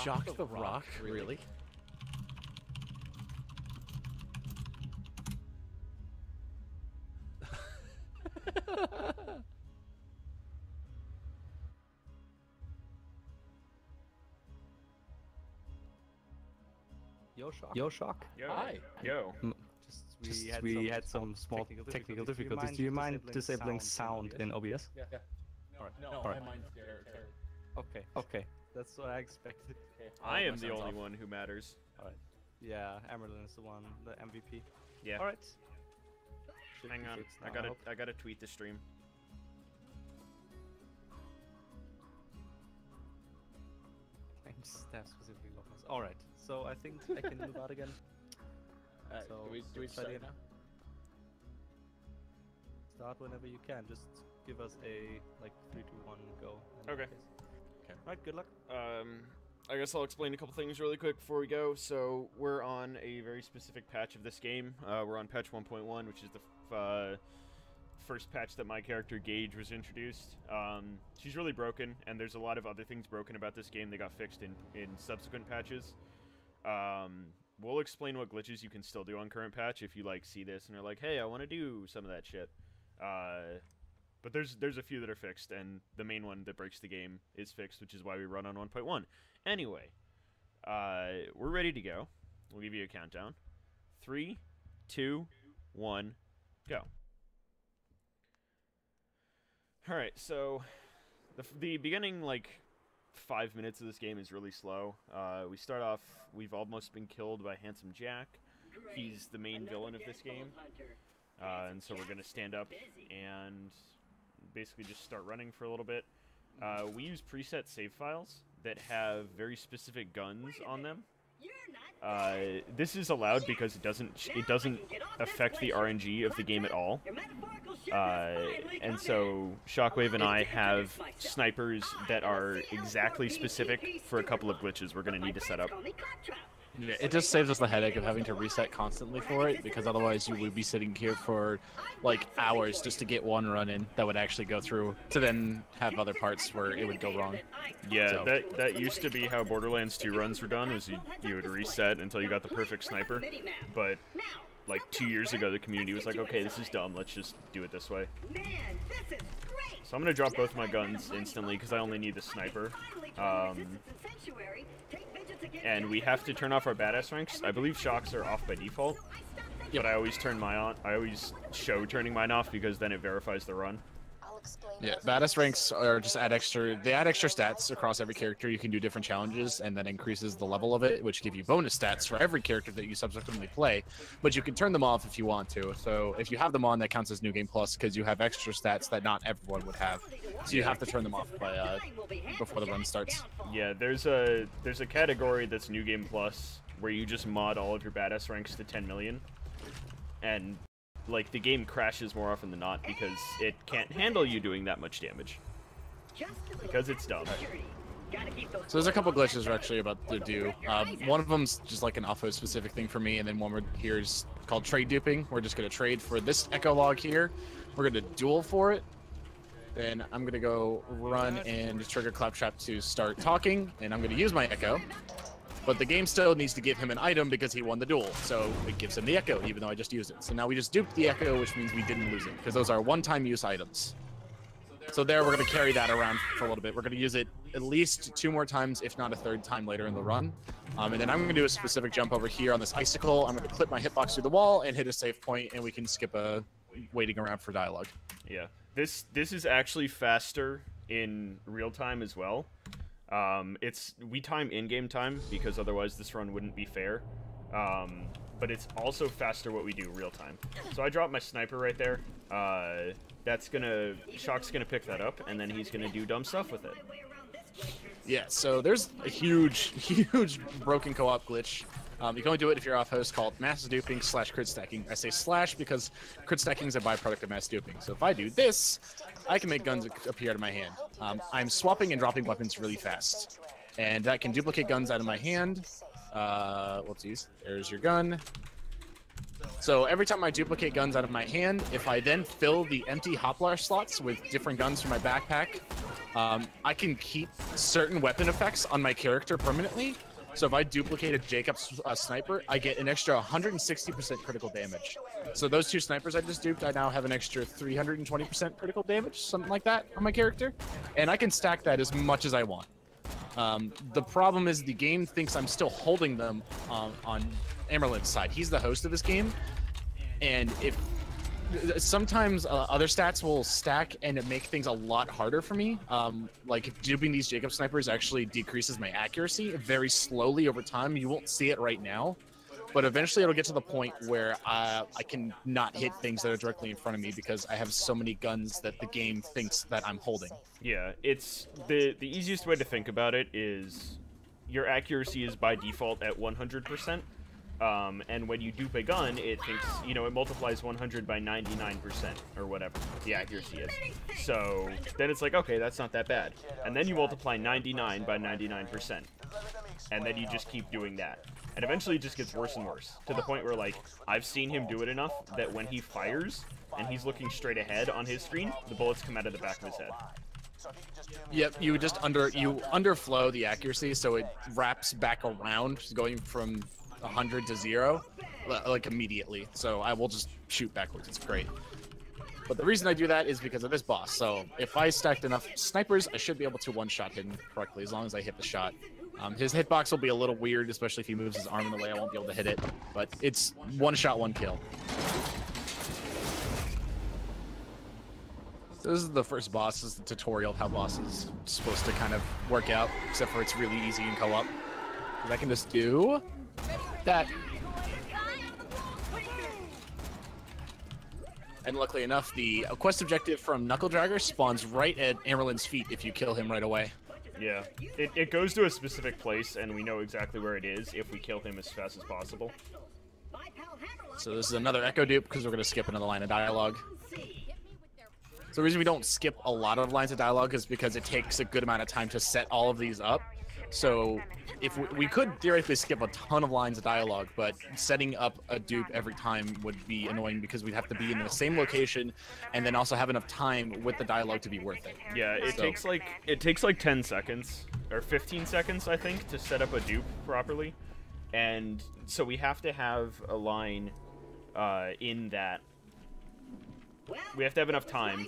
Shock the Rock? Really? Yo, Shock. Yo, Shock. Yo. Hi. Yo. We had some small technical difficulties. Do you mind disabling sound in OBS? Yeah. Alright. No, Alright. I mind there. Okay. That's what I expected. I am the only one who matters. Alright. Yeah, Amyrlinn is the one, the MVP. Yeah. Alright. Hang on. I gotta tweet the stream. Staff specifically locals. Alright, so I think I can move out again. So do we start now? Start whenever you can. Just give us a like 3, 2, 1, go. Okay. Okay. Alright, good luck. I guess I'll explain a couple things really quick before we go. So we're on a very specific patch of this game. We're on patch 1.1, which is the first patch that my character Gage was introduced. She's really broken, and there's a lot of other things broken about this game that got fixed in subsequent patches. We'll explain what glitches you can still do on current patch if you like see this and are like, hey, I want to do some of that shit. But there's a few that are fixed, and the main one that breaks the game is fixed, which is why we run on 1.1. Anyway, we're ready to go. We'll give you a countdown. 3, 2, 1, go. Alright, so the beginning, like, 5 minutes of this game is really slow. We start off, we've almost been killed by Handsome Jack. He's the main villain of this game. And so we're going to stand up and basically just start running for a little bit. We use preset save files that have very specific guns on them. This is allowed because it doesn't affect the RNG of the game at all. And so Shockwve and I have snipers that are exactly specific for a couple of glitches we're going to need to set up. Yeah, it just saves us the headache of having to reset constantly for it, because otherwise you would be sitting here for like hours just to get one run in that would actually go through, to then have other parts where it would go wrong. Yeah, So. that used to be how Borderlands 2 runs were done, was you would reset until you got the perfect sniper. But like 2 years ago, the community was like, okay, this is dumb, let's just do it this way. So I'm going to drop both my guns instantly because I only need the sniper. And we have to turn off our badass ranks. I believe shocks are off by default, but I always turn mine on. I always show turning mine off because then it verifies the run. Yeah, badass ranks are just they add extra stats across every character. You can do different challenges, and that increases the level of it, which give you bonus stats for every character that you subsequently play. But you can turn them off if you want to. So if you have them on, that counts as New Game Plus because you have extra stats that not everyone would have. So you have to turn them off by before the run starts. Yeah, there's a category that's New Game Plus where you just mod all of your badass ranks to 10 million, and like the game crashes more often than not because it can't handle you doing that much damage. Because it's dumb. So there's a couple glitches we're actually about to do. One of them's just like an AFO specific thing for me, and then one here is called trade duping. We're just going to trade for this echo log here. We're going to duel for it. Then I'm going to go run and trigger Claptrap to start talking, and I'm going to use my echo. But the game still needs to give him an item because he won the duel, so it gives him the echo, even though I just used it. So now we just duped the echo, which means we didn't lose it, because those are one-time use items. So there, we're going to carry that around for a little bit. We're going to use it at least 2 more times, if not a 3rd time later in the run. And then I'm going to do a specific jump over here on this icicle. I'm going to clip my hitbox through the wall and hit a save point, and we can skip a waiting around for dialogue. Yeah, this is actually faster in real time as well. We time in-game time because otherwise this run wouldn't be fair. But it's also faster what we do real time. So I dropped my sniper right there. Shock's gonna pick that up, and then he's gonna do dumb stuff with it. Yeah, so there's a huge broken co-op glitch. You can only do it if you're off host, called mass duping / crit stacking. I say slash because crit stacking is a byproduct of mass duping. So if I do this, I can make guns appear out of my hand. I'm swapping and dropping weapons really fast, and that can duplicate guns out of my hand. Whoopsies. There's your gun. So every time I duplicate guns out of my hand, if I then fill the empty hoplar slots with different guns from my backpack, I can keep certain weapon effects on my character permanently. So if I duplicate a Jacob's sniper, I get an extra 160% critical damage. So those two snipers I just duped, I now have an extra 320% critical damage, something like that, on my character. And I can stack that as much as I want. The problem is the game thinks I'm still holding them on Amyrlinn's side. He's the host of this game, and if sometimes other stats will stack and it make things a lot harder for me. Like duping these Jacob snipers actually decreases my accuracy very slowly over time. You won't see it right now, but eventually it'll get to the point where I can not hit things that are directly in front of me because I have so many guns that the game thinks that I'm holding. Yeah, it's the easiest way to think about it is your accuracy is by default at 100%. And when you dupe a gun, it thinks, you know, it multiplies 100 by 99% or whatever the accuracy is. So then it's like, okay, that's not that bad. And then you multiply 99 by 99%. And then you just keep doing that. And eventually it just gets worse and worse to the point where, like, I've seen him do it enough that when he fires and he's looking straight ahead on his screen, the bullets come out of the back of his head. Yep, you just underflow the accuracy, so it wraps back around, going from 100 to 0, like immediately. So I will just shoot backwards. It's great. But the reason I do that is because of this boss. So if I stacked enough snipers, I should be able to one-shot him correctly as long as I hit the shot. His hitbox will be a little weird, especially if he moves his arm in the way. I won't be able to hit it, but it's one shot, one kill. So this is the first boss. This is the tutorial of how boss is supposed to kind of work out, except for it's really easy in co-op. I can just do that. And luckily enough, the quest objective from Knuckle Dragger spawns right at Amyrlinn's feet if you kill him right away. Yeah, it goes to a specific place, and we know exactly where it is if we kill him as fast as possible. So this is another echo dupe because we're going to skip another line of dialogue. So the reason we don't skip a lot of lines of dialogue is because it takes a good amount of time to set all of these up. So if we could theoretically skip a ton of lines of dialogue, but setting up a dupe every time would be annoying because we'd have to be in the same location and then also have enough time with the dialogue to be worth it. Yeah, it takes like 10 seconds or 15 seconds, I think, to set up a dupe properly. And so we have to have a line in that. We have to have enough time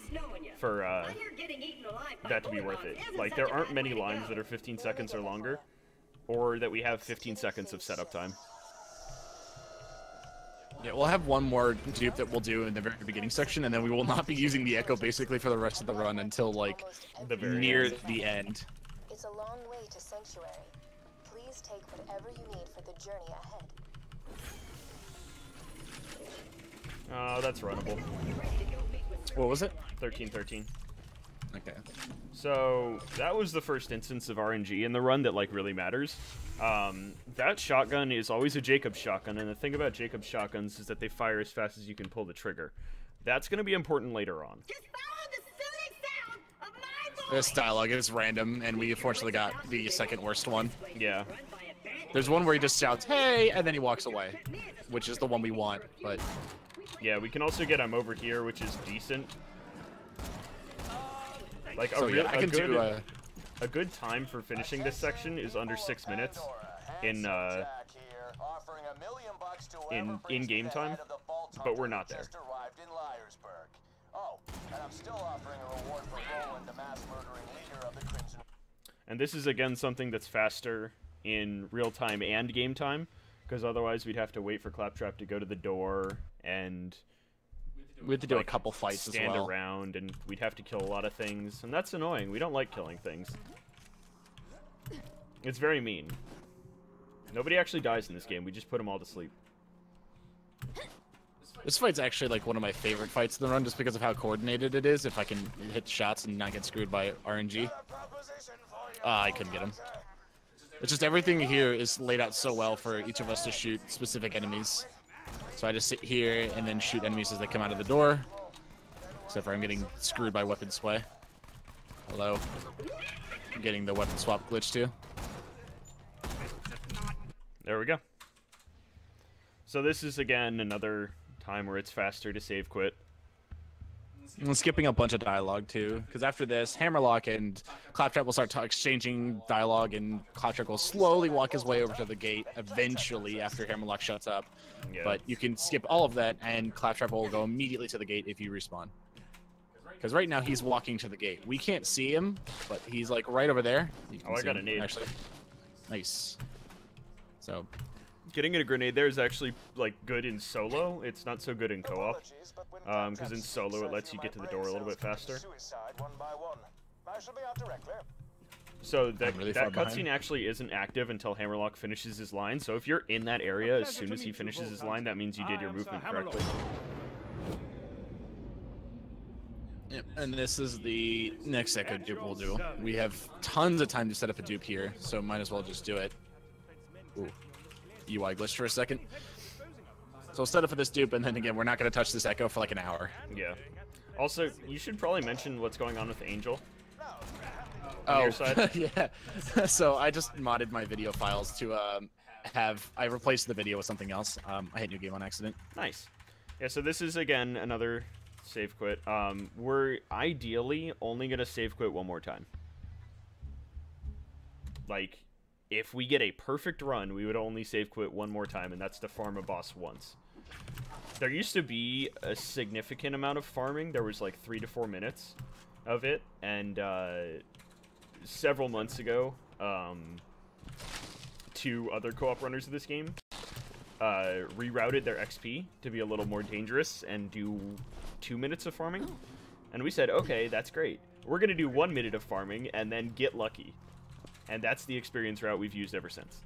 for that to be worth it. Like, there aren't many lines that are 15 seconds or longer, or that we have 15 seconds of setup time. Yeah, we'll have one more dupe that we'll do in the very beginning section, and then we will not be using the echo basically for the rest of the run until, like, near the end. It's a long way to Sanctuary. Please take whatever you need for the journey ahead. That's runnable. What was it? 13-13. Okay. So that was the first instance of RNG in the run that, like, really matters. That shotgun is always a Jacob's shotgun, and the thing about Jacob's shotguns is that they fire as fast as you can pull the trigger. That's going to be important later on. Just follow the soothing sound of my voice. This dialogue is random, and we unfortunately got the second worst one. Yeah. There's one where he just shouts, "Hey!" and then he walks away, which is the one we want, but... Yeah, we can also get him over here, which is decent. Like, a good time for finishing this section is under 6 minutes in game time, but we're not there. And this is again something that's faster in real time and game time, because otherwise we'd have to wait for Claptrap to go to the door, and we have to do a couple fights as well. Stand around, and we'd have to kill a lot of things, and that's annoying. We don't like killing things. It's very mean. Nobody actually dies in this game. We just put them all to sleep. This fight's actually like one of my favorite fights in the run, just because of how coordinated it is. If I can hit shots and not get screwed by RNG. I couldn't get him. It's just everything here is laid out so well for each of us to shoot specific enemies. So I just sit here and then shoot enemies as they come out of the door. Except for I'm getting screwed by weapon sway. Hello. I'm getting the weapon swap glitch too. There we go. So this is again another time where it's faster to save quit. I'm skipping a bunch of dialogue too, because after this, Hammerlock and Claptrap will start exchanging dialogue, and Claptrap will slowly walk his way over to the gate eventually after Hammerlock shuts up. Yeah. But you can skip all of that, and Claptrap will go immediately to the gate if you respawn. Because right now he's walking to the gate. We can't see him, but he's like right over there. Oh, I got a nade. Actually, nice. So. Getting a grenade there is actually like good in solo. It's not so good in co-op, because in solo it lets you get to the door a little bit faster. So that cutscene actually isn't active until Hammerlock finishes his line. So if you're in that area as soon as he finishes his line, that means you did your movement correctly. Yep, and this is the next echo dupe we'll do. We have tons of time to set up a dupe here, so might as well just do it. Ooh. UI glitched for a second. So we'll set up for this dupe, and then again, we're not going to touch this echo for like an hour. Yeah. Also, you should probably mention what's going on with Angel. Oh, your side. Yeah. So I just modded my video files to I replaced the video with something else. I hit new game on accident. Nice. Yeah, so this is, again, another save quit. We're ideally only going to save quit one more time. Like, if we get a perfect run, we would only save quit one more time, and that's to farm a boss once. There used to be a significant amount of farming. There was like 3 to 4 minutes of it, and several months ago, 2 other co-op runners of this game rerouted their XP to be a little more dangerous and do 2 minutes of farming. And we said, okay, that's great. We're going to do 1 minute of farming and then get lucky. And that's the experience route we've used ever since.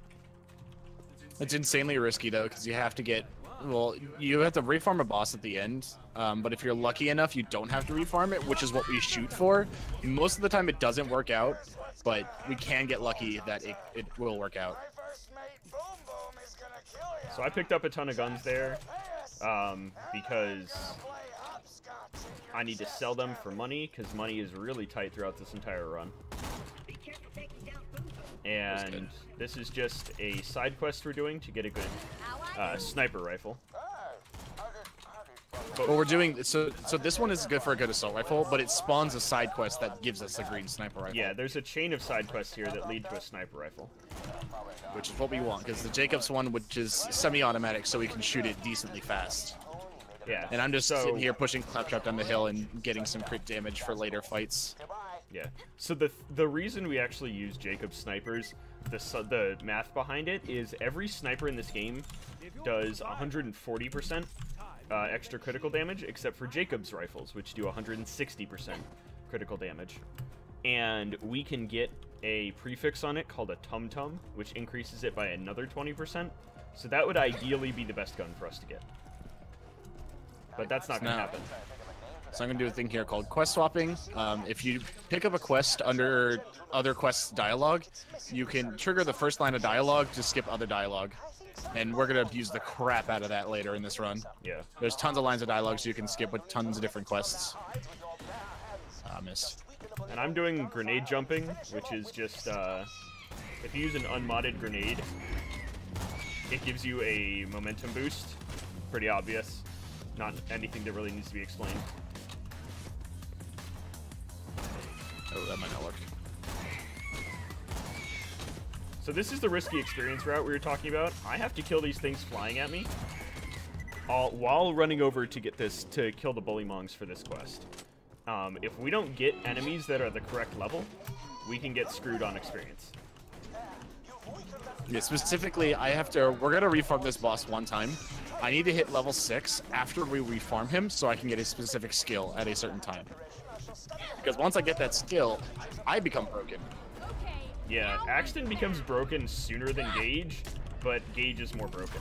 It's insanely risky, though, because you have to get... Well, you have to reform a boss at the end, but if you're lucky enough, you don't have to reform it, which is what we shoot for. Most of the time, it doesn't work out, but we can get lucky that it will work out. So I picked up a ton of guns there, because I need to sell them for money, because money is really tight throughout this entire run. And this is just a side quest we're doing to get a good sniper rifle. Well, we're doing so this one is good for a good assault rifle, but it spawns a side quest that gives us a green sniper rifle. Yeah, there's a chain of side quests here that lead to a sniper rifle, which is what we want, because the Jacobs one, which is semi-automatic, so we can shoot it decently fast. Yeah. And I'm just sitting here pushing Claptrap down the hill and getting some crit damage for later fights. Yeah. So the reason we actually use Jacob's snipers, the math behind it is every sniper in this game does 140% extra critical damage, except for Jacob's rifles, which do 160% critical damage. And we can get a prefix on it called a tum-tum, which increases it by another 20%. So that would ideally be the best gun for us to get. But that's not going to happen. So I'm going to do a thing here called quest swapping. If you pick up a quest under other quests dialogue, you can trigger the first line of dialogue to skip other dialogue. And we're going to abuse the crap out of that later in this run. Yeah. There's tons of lines of dialogue so you can skip with tons of different quests. Missed. And I'm doing grenade jumping, which is just, if you use an unmodded grenade, it gives you a momentum boost. Pretty obvious. Not anything that really needs to be explained. Oh, that might not work. So this is the risky experience route we were talking about. I have to kill these things flying at me while running over to get this, to kill the Bullymongs for this quest. If we don't get enemies that are the correct level, we can get screwed on experience. Yeah, specifically, we're gonna reform this boss one time. I need to hit level 6 after we reform him so I can get a specific skill at a certain time. Because once I get that skill, I become broken. Yeah, Axton becomes broken sooner than Gage, but Gage is more broken.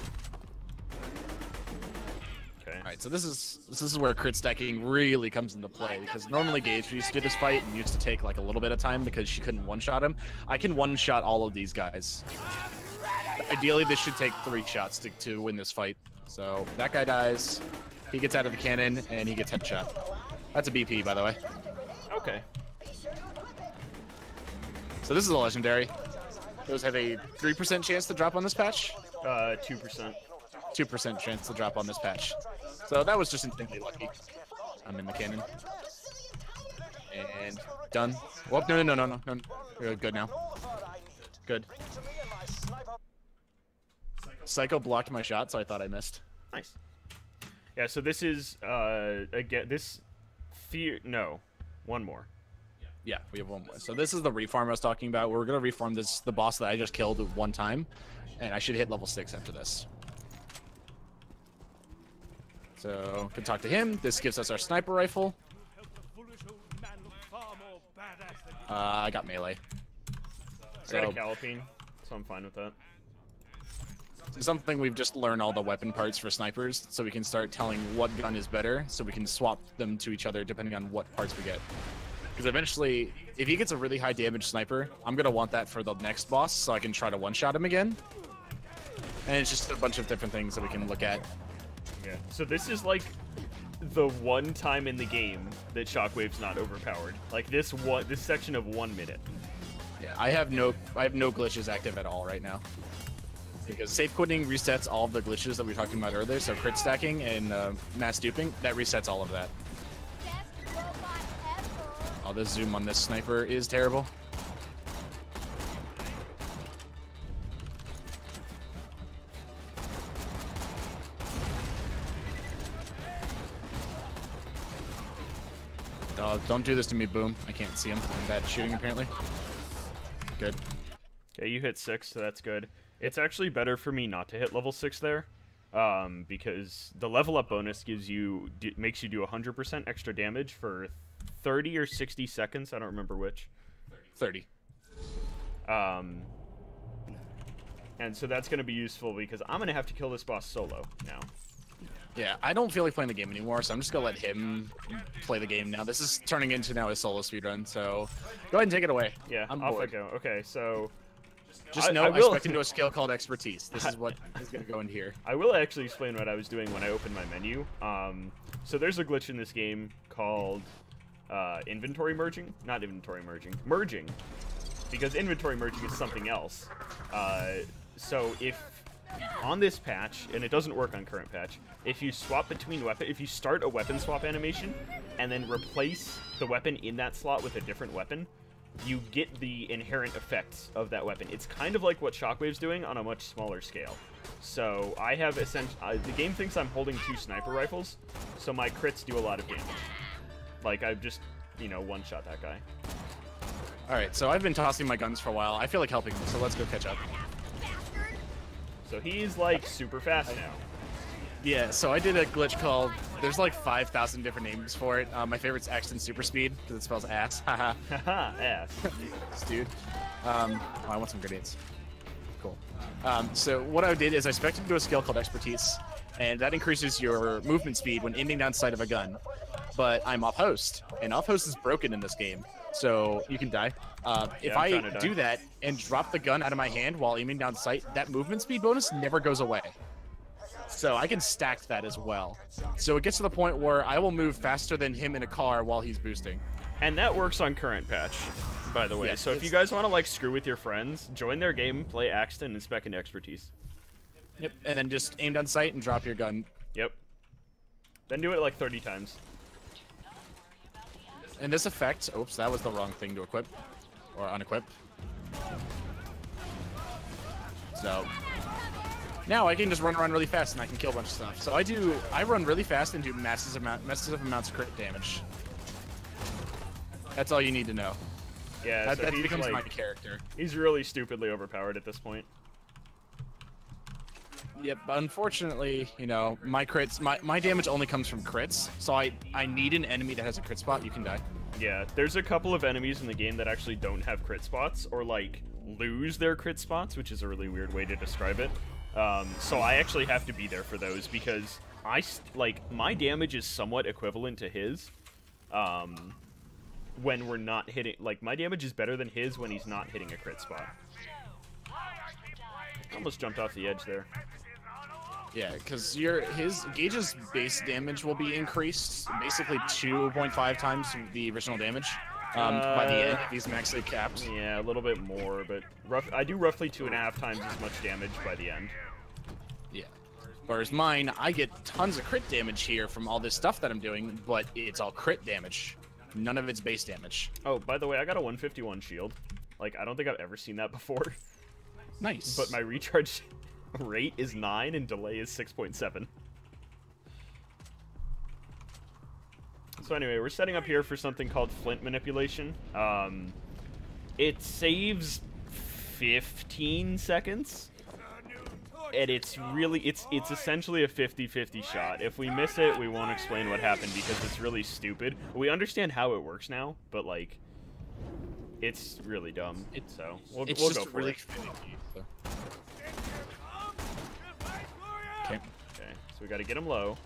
Okay. Alright, so this is where crit stacking really comes into play, because normally Gage used to do this fight and used to take like a little bit of time because she couldn't one-shot him. I can one-shot all of these guys. Ideally, this should take 3 shots to win this fight. So that guy dies, he gets out of the cannon, and he gets headshot. That's a BP, by the way. Okay. So this is a legendary. Those have a 3% chance to drop on this patch? 2%. 2% chance to drop on this patch. So that was just insanely lucky. I'm in the cannon. And done. Whoop, no. We're good now. Good. Psycho blocked my shot, so I thought I missed. Nice. Yeah, so this is, again, one more. Yeah, we have one more. So this is the reform I was talking about. We're going to reform the boss that I just killed one time, and I should hit level 6 after this. So, can talk to him. This gives us our sniper rifle. I got melee. I got a Calipine, so I'm fine with that. Something we've just learned all the weapon parts for snipers, so we can start telling what gun is better, so we can swap them to each other depending on what parts we get. Because eventually, if he gets a really high damage sniper, I'm going to want that for the next boss, so I can try to one-shot him again. And it's just a bunch of different things that we can look at. Yeah, so this is like the one time in the game that Shockwave's not overpowered. Like this section of 1 minute. Yeah, I have no glitches active at all right now. Because safe quitting resets all of the glitches that we were talking about earlier, so crit stacking and mass duping, that resets all of that. Oh, the zoom on this sniper is terrible. Oh, don't do this to me, Boom. I can't see him. I'm bad shooting, apparently. Good. Okay, you hit 6, so that's good. It's actually better for me not to hit level 6 there, because the level up bonus makes you do 100% extra damage for 30 or 60 seconds. I don't remember which. 30. And so that's going to be useful because I'm going to have to kill this boss solo now. Yeah, I don't feel like playing the game anymore, so I'm just going to let him play the game now. This is turning into now a solo speedrun, so go ahead and take it away. Yeah, I'm off bored. I go. Okay, so... Just know I expect into a skill called expertise. This is what is going to go in here. I will actually explain what I was doing when I opened my menu. So there's a glitch in this game called inventory merging. Not inventory merging. Merging. Because inventory merging is something else. So if on this patch, and it doesn't work on current patch, if you swap between if you start a weapon swap animation and then replace the weapon in that slot with a different weapon, you get the inherent effects of that weapon. It's kind of like what Shockwave's doing on a much smaller scale. So I have the game thinks I'm holding 2 sniper rifles, so my crits do a lot of damage. Like I've just, one-shot that guy. Alright, so I've been tossing my guns for a while. I feel like helping him, so let's go catch up. So he's like super fast now. Yeah, so I did a glitch called, there's like 5,000 different names for it. My favorite's Axton Super Speed, because it spells ass. Haha. Haha, ass. Dude. I want some grenades. Cool. So what I did is I spec'd into a skill called Expertise, and that increases your movement speed when aiming down sight of a gun. But I'm off-host, and off-host is broken in this game, so you can die. If I do that and drop the gun out of my hand while aiming down sight, that movement speed bonus never goes away. So I can stack that as well. So it gets to the point where I will move faster than him in a car while he's boosting. And that works on current patch, by the way. Yeah, so if you guys want to like screw with your friends, join their game, play Axton, and spec into Expertise. Yep, and then just aim down sight and drop your gun. Yep. Then do it like 30 times. And this effect, oops, that was the wrong thing to equip. Or unequip. So... now I can just run around really fast and I can kill a bunch of stuff. So I run really fast and do massive amounts of crit damage. That's all you need to know. Yeah, that becomes my character. He's really stupidly overpowered at this point. Yep, but unfortunately, my crits, my damage only comes from crits, so I need an enemy that has a crit spot. You can die. Yeah, there's a couple of enemies in the game that actually don't have crit spots, or like lose their crit spots, which is a really weird way to describe it. So I actually have to be there for those because my damage is somewhat equivalent to his. When we're not hitting, my damage is better than his when he's not hitting a crit spot. Almost jumped off the edge there. Yeah, because his Gage's base damage will be increased basically 2.5 times the original damage. By the end, he's maximally capped. Yeah, a little bit more, but I do roughly 2.5 times as much damage by the end. Yeah, Whereas mine, I get tons of crit damage here from all this stuff that I'm doing, but it's all crit damage. None of it's base damage. Oh, by the way, I got a 151 shield. Like, I don't think I've ever seen that before. Nice. But my recharge rate is 9 and delay is 6.7. So anyway, we're setting up here for something called flint manipulation. It saves 15 seconds. And it's essentially a 50-50 shot. If we miss it, we won't explain what happened because it's really stupid. We understand how it works now, but like, it's really dumb. So we'll go for really it. Okay. Okay. So we got to get him low,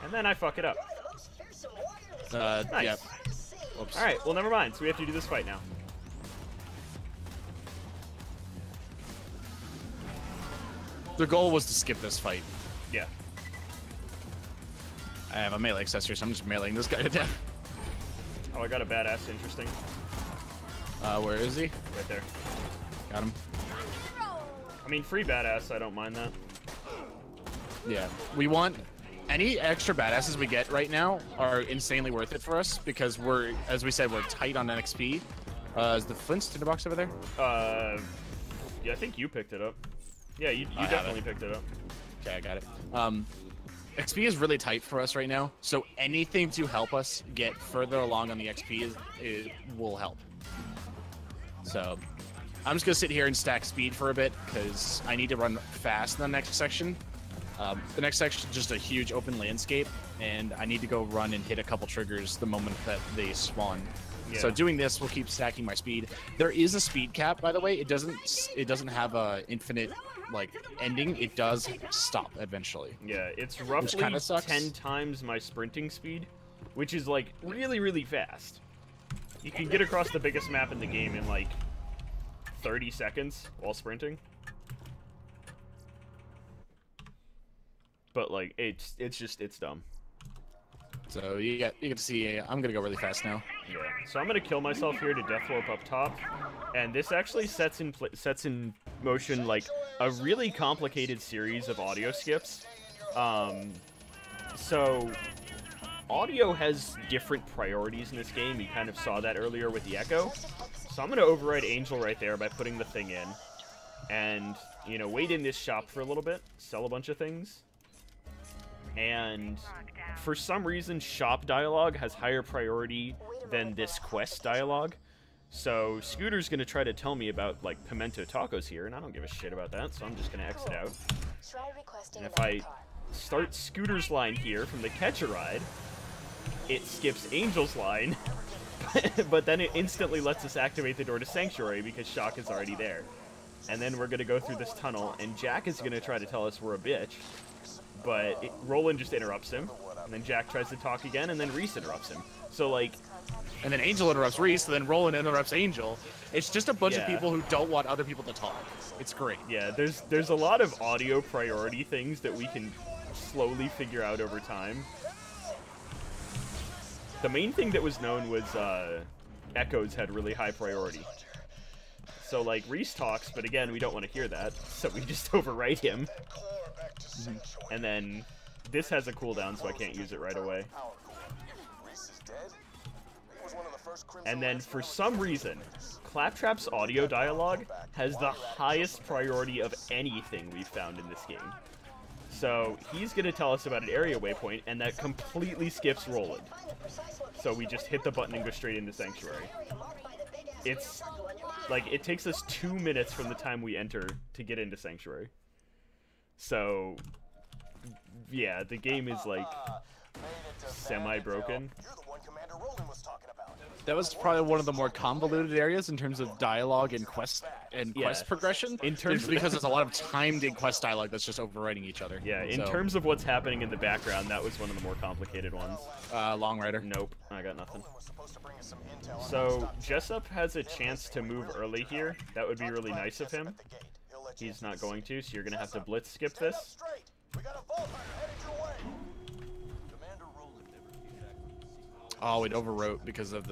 and then I fuck it up. Nice. Yeah. All right. Well, never mind. So we have to do this fight now. The goal was to skip this fight. Yeah. I have a melee accessory, so I'm just meleeing this guy to death. Oh, I got a badass interesting. Where is he? Right there. Got him. I mean, free badass, I don't mind that. Yeah. We want... Any extra badasses we get right now are insanely worth it for us, because we're, as we said, we're tight on XP. Is the Flint's tinderbox over there? Yeah, I think you picked it up. Yeah, you definitely picked it up. Okay, I got it. XP is really tight for us right now, so anything to help us get further along on the XP will help. So I'm just gonna sit here and stack speed for a bit because I need to run fast in the next section. The next section is just a huge open landscape, and I need to go run and hit a couple triggers the moment that they spawn. Yeah. So doing this will keep stacking my speed. There is a speed cap, by the way. It doesn't have a infinite like ending. It does stop eventually. Yeah, it's roughly 10 times my sprinting speed, which is like really, really fast. You can get across the biggest map in the game in like 30 seconds while sprinting. But like it's dumb. So you get to see. I'm gonna go really fast now. Yeah. So I'm gonna kill myself here to death warp up top, and this actually sets in motion like a really complicated series of audio skips. So audio has different priorities in this game. You kind of saw that earlier with the echo. So I'm gonna override Angel right there by putting the thing in, and you know, wait in this shop for a little bit, sell a bunch of things. And for some reason, shop dialogue has higher priority than this quest dialogue. So Scooter's gonna try to tell me about like pimento tacos here, and I don't give a shit about that, so I'm just gonna exit out. And if I start Scooter's line here from the Catch a Ride, it skips Angel's line, but then it instantly lets us activate the door to Sanctuary because Shock is already there. And then we're gonna go through this tunnel, and Jack is gonna try to tell us we're a bitch. But Roland just interrupts him, and then Jack tries to talk again, and then Reese interrupts him. So, like... And then Angel interrupts Reese, and then Roland interrupts Angel. It's just a bunch of people who don't want other people to talk. It's great. Yeah, there's a lot of audio priority things that we can slowly figure out over time. The main thing that was known was echoes had really high priority. So, like, Reese talks, but again, we don't want to hear that, so we just overwrite him. And then this has a cooldown, so I can't use it right away. And then for some reason, Claptrap's audio dialogue has the highest priority of anything we've found in this game. So he's going to tell us about an area waypoint, and that completely skips Roland. So we just hit the button and go straight into Sanctuary. It's like, it takes us 2 minutes from the time we enter to get into Sanctuary. So, yeah, the game is, like, semi-broken. That was probably one of the more convoluted areas in terms of dialogue and quest progression. In terms because there's a lot of timed in quest dialogue that's just overriding each other. Yeah, in terms of what's happening in the background, that was one of the more complicated ones. Long Rider. Nope, I got nothing. So, Jessup has a chance to move early here. That would be really nice of him. He's not going to, so you're going to have to blitz skip this. Oh, it overwrote because of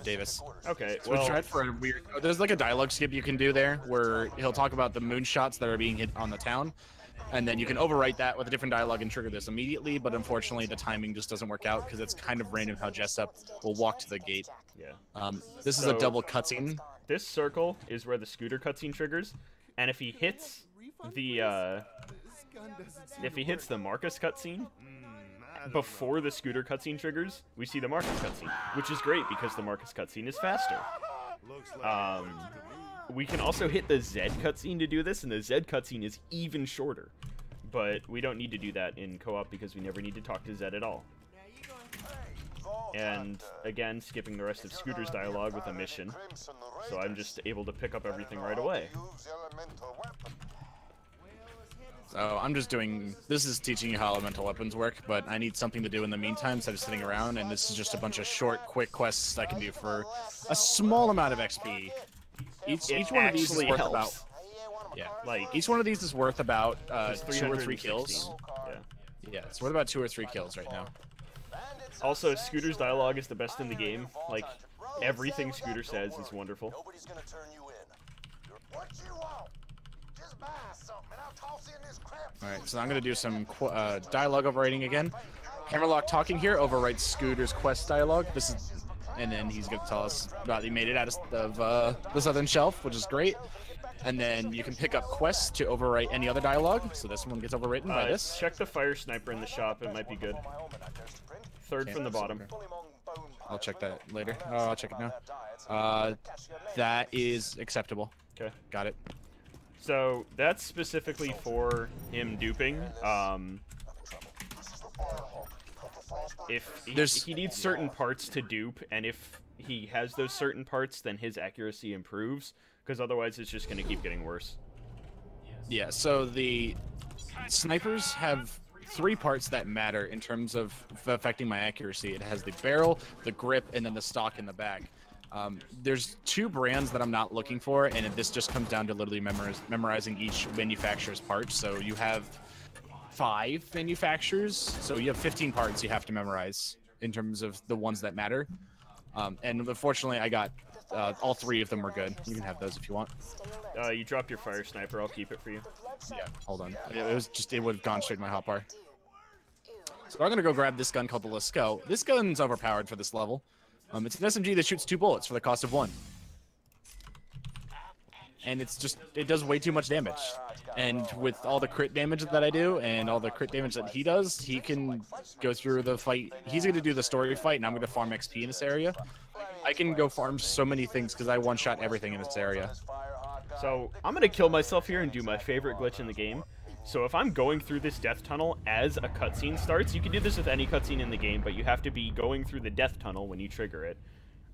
Davis. Okay, so we tried for a weird... There's like a dialogue skip you can do there where he'll talk about the moonshots that are being hit on the town, And then you can overwrite that with a different dialogue and trigger this immediately, but unfortunately the timing just doesn't work out because it's kind of random how Jessup will walk to the gate. Yeah. This is a double cutscene. This circle is where the scooter cutscene triggers, and if he hits the Marcus cutscene before the scooter cutscene triggers, we see the Marcus cutscene, which is great because the Marcus cutscene is faster. We can also hit the Z cutscene to do this, and the Z cutscene is even shorter. But we don't need to do that in co-op because we never need to talk to Zed at all. And again, skipping the rest of Scooter's dialogue with a mission, so I'm just able to pick up everything right away. So I'm just doing, this is teaching you how elemental weapons work, but I need something to do in the meantime instead of sitting around, and this is just a bunch of short, quick quests I can do for a small amount of XP. Each one of these is worth about, each one of these is worth about 2 or 3 kills. Yeah, it's worth about 2 or 3 kills right now. Also, Scooter's dialogue is the best in the game. Like, everything Scooter says is wonderful. Alright, so I'm going to do some dialogue overwriting again. Hammerlock talking here overwrites Scooter's quest dialogue. This is, and then he's going to tell us about he made it out of the Southern Shelf, which is great. And then you can pick up quests to overwrite any other dialogue. So this one gets overwritten by this. Check the fire sniper in the shop. It might be good. Third from the bottom. Okay. I'll check that later. Oh, I'll check it now. That is acceptable. Okay. Got it. So that's specifically for him duping. If he needs certain parts to dupe, and if he has those certain parts, then his accuracy improves, because otherwise it's just going to keep getting worse. Yeah, so the snipers have 3 parts that matter in terms of affecting my accuracy. It has the barrel, the grip, and then the stock in the back. There's 2 brands that I'm not looking for, and this just comes down to literally memorizing each manufacturer's parts. So you have 5 manufacturers, so you have 15 parts you have to memorize in terms of the ones that matter. And unfortunately, I got all 3 of them were good. You can have those if you want. You dropped your fire sniper. I'll keep it for you. Yeah, hold on. It would have gone straight to my hotbar. So I'm gonna go grab this gun called the Lasco. This gun's overpowered for this level. It's an SMG that shoots 2 bullets for the cost of 1. And it does way too much damage. And with all the crit damage that I do, and all the crit damage that he does, he can go through the fight. He's going to do the story fight, and I'm going to farm XP in this area. I can go farm so many things because I one-shot everything in this area. So I'm going to kill myself here and do my favorite glitch in the game. So if I'm going through this death tunnel as a cutscene starts, you can do this with any cutscene in the game, but you have to be going through the death tunnel when you trigger it.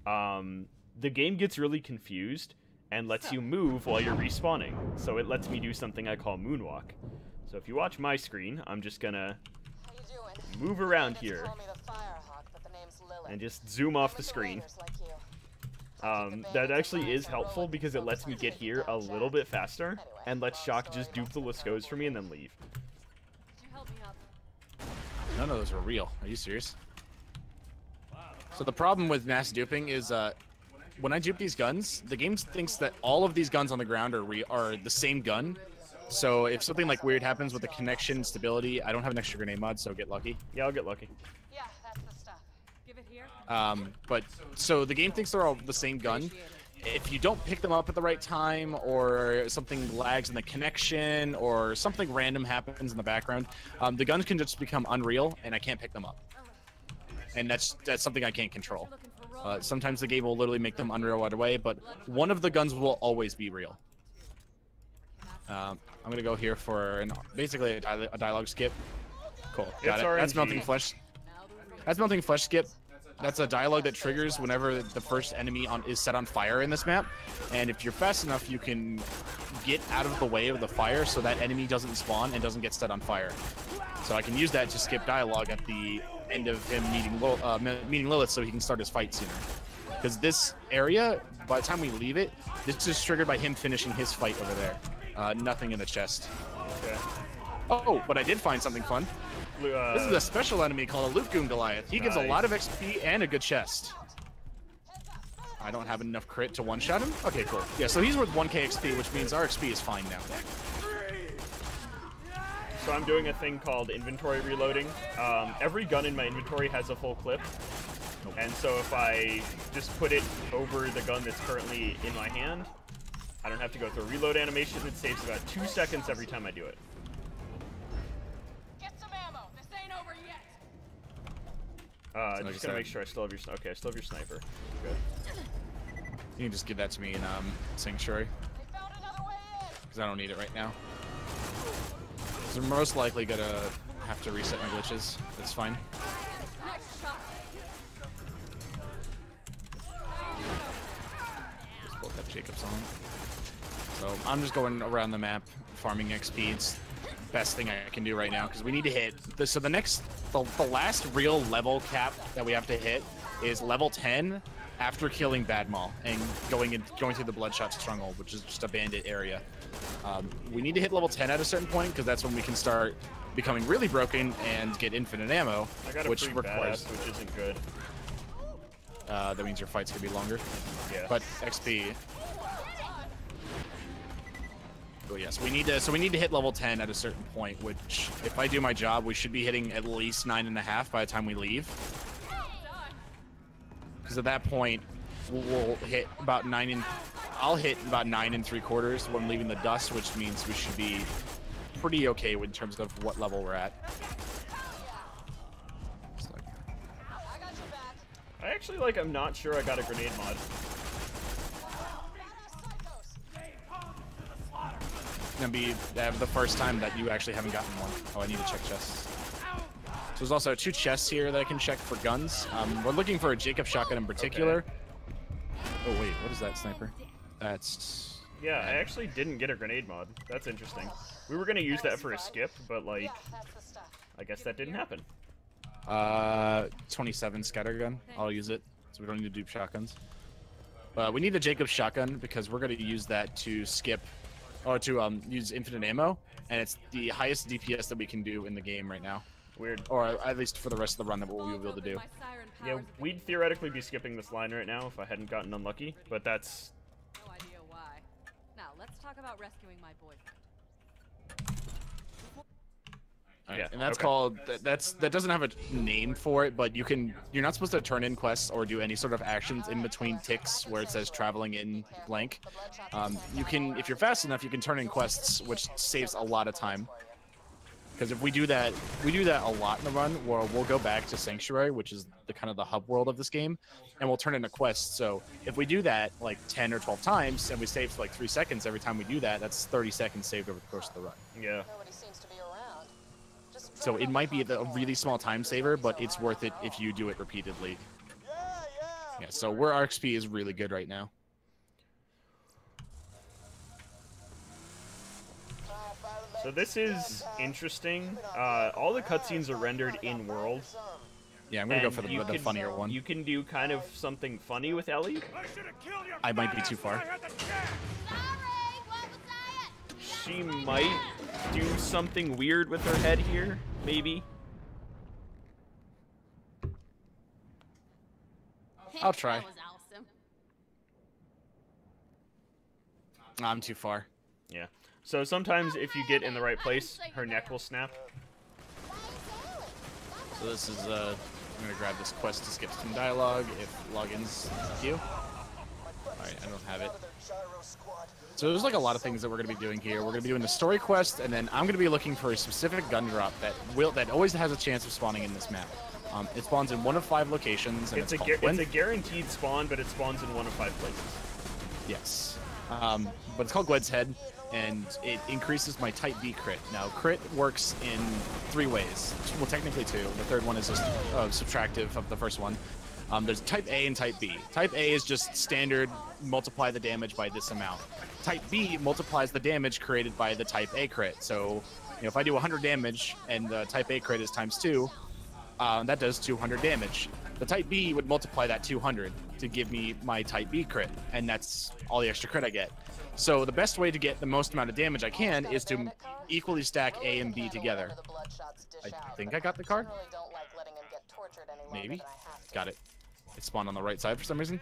The game gets really confused and lets you move while you're respawning. So it lets me do something I call moonwalk. So if you watch my screen, I'm just gonna move around here and just zoom off the screen. That actually is helpful because it lets me get here a little bit faster and lets Shock just dupe the Lascos for me and then leave. None of those are real. Are you serious? So the problem with mass duping is when I dupe these guns, the game thinks that all of these guns on the ground are the same gun. So if something like weird happens with the connection stability, I don't have an extra grenade mod, so get lucky. Yeah, I'll get lucky. Yeah, that's the stuff. Give it here. But so the game thinks they're all the same gun. If you don't pick them up at the right time, or something lags in the connection, or something random happens in the background, the guns can just become unreal, and I can't pick them up. And that's something I can't control. Sometimes the game will literally make them unreal right away, but one of the guns will always be real. I'm gonna go here for basically a dialogue skip. Cool, got it. That's melting flesh. That's melting flesh skip. That's a dialogue that triggers whenever the first enemy is set on fire in this map. And if you're fast enough, you can get out of the way of the fire so that enemy doesn't spawn and doesn't get set on fire. So I can use that to skip dialogue at the end of him meeting Lilith so he can start his fight sooner. Because this area, by the time we leave it, this is triggered by him finishing his fight over there. Nothing in the chest. Okay. Oh, but I did find something fun. This is a special enemy called a Loot Goon Goliath. He gives a lot of XP and a good chest. I don't have enough crit to one-shot him? Okay, cool. Yeah, so he's worth 1k XP, which means our XP is fine now. So I'm doing a thing called inventory reloading. Every gun in my inventory has a full clip. And so if I just put it over the gun that's currently in my hand, I don't have to go through a reload animation. It saves about 2 seconds every time I do it. Get some ammo. This ain't over yet. Just gonna make sure I still have your okay. I still have your sniper. Good. You can just give that to me in Sanctuary, They found another way in. because I don't need it right now. So I'm most likely gonna have to reset my glitches. That's fine. Next shot. Just pull that Jacob's on. So I'm just going around the map, farming XP. It's the best thing I can do right now, because we need to hit. So the last real level cap that we have to hit is level 10 after killing Badmaul and going through the Bloodshot Stronghold, which is just a bandit area. We need to hit level 10 at a certain point, because that's when we can start becoming really broken and get infinite ammo, which requires, which isn't good. that means your fights could be longer. Yeah. But XP. Oh yes, we need to hit level 10 at a certain point, which, if I do my job, we should be hitting at least 9.5 by the time we leave. Because at that point, we'll hit about 9 and I'll hit about 9 3/4 when leaving the dust, which means we should be pretty okay in terms of what level we're at. I actually I'm not sure I got a grenade mod. Gonna be the first time that you actually haven't gotten one. Oh, I need to check chests. So there's also 2 chests here that I can check for guns. We're looking for a Jacob shotgun in particular. Okay. Oh wait, what is that, sniper? That's... Yeah, I actually didn't get a grenade mod. That's interesting. We were gonna use that for a skip, but I guess that didn't happen. 27 scattergun. I'll use it, so we don't need to dupe shotguns. We need the Jacob shotgun because we're gonna use that to skip, or to use infinite ammo, and it's the highest DPS that we can do in the game right now. Weird. Or at least for the rest of the run that we'll be able to do. Yeah, we'd theoretically be skipping this line right now if I hadn't gotten unlucky, but that's... No idea why. Now let's talk about rescuing my boyfriend. Yeah, and that's called, that doesn't have a name for it, but you're not supposed to turn in quests or do any sort of actions in between ticks where it says traveling in blank. You can, if you're fast enough, you can turn in quests, which saves a lot of time. Because if we do that a lot in the run, where we'll go back to Sanctuary, which is the kind of the hub world of this game, and we'll turn in a quest. So if we do that 10 or 12 times, and we save for 3 seconds every time we do that, that's 30 seconds saved over the course of the run. Yeah. So it might be a really small time saver, but it's worth it if you do it repeatedly. Yeah, so our XP is really good right now. So this is interesting. All the cutscenes are rendered in-world. Yeah, I'm gonna go for the funnier one. You can do kind of something funny with Ellie. I might be too far. She might do something weird with her head here, maybe. I'll try. I'm too far. Yeah. So sometimes if you get in the right place, her neck will snap. So this is, I'm gonna grab this quest to skip some dialogue if logins queue. Alright, I don't have it. So there's a lot of things that we're gonna be doing here. We're gonna be doing the story quest, and then I'm gonna be looking for a specific gun drop that always has a chance of spawning in this map. It spawns in 1 of 5 locations, and it's a guaranteed spawn, but it spawns in 1 of 5 places. Yes. But it's called Gwed's Head, and it increases my type B crit. Now, crit works in 3 ways. Well, technically 2. The third one is just subtractive of the first one. There's type A and type B. Type A is just standard, multiply the damage by this amount. Type B multiplies the damage created by the type A crit. So, if I do 100 damage and the type A crit is times 2, that does 200 damage. The type B would multiply that 200 to give me my type B crit, and that's all the extra crit I get. So the best way to get the most amount of damage I can is to equally stack A and B together. I think I got the card? Maybe? Got it. It spawned on the right side for some reason.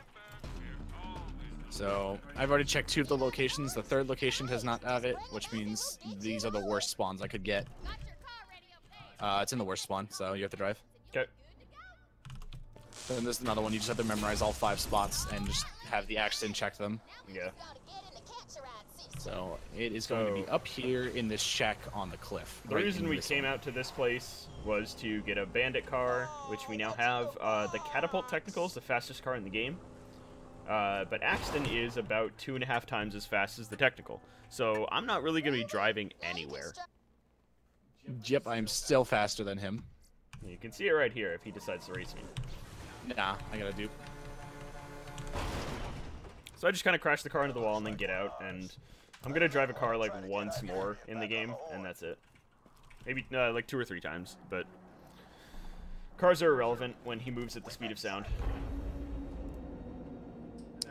So I've already checked 2 of the locations. The third location does not have it, which means these are the worst spawns I could get. It's in the worst spawn, so you have to drive. Okay. Then there's another one. You just have to memorize all 5 spots and just have the Axton check them. Yeah. So it is going to be up here in this shack on the cliff. The reason we came out to this place was to get a bandit car, which we now have. The catapult technical is the fastest car in the game. But Axton is about 2.5 times as fast as the technical. So I'm not really going to be driving anywhere. Yep, I am still faster than him. You can see it right here if he decides to race me. Nah, I got a dupe. So I just kind of crash the car into the wall and then get out, and I'm going to drive a car like once more in the game, and that's it. Maybe like 2 or 3 times, but cars are irrelevant when he moves at the speed of sound.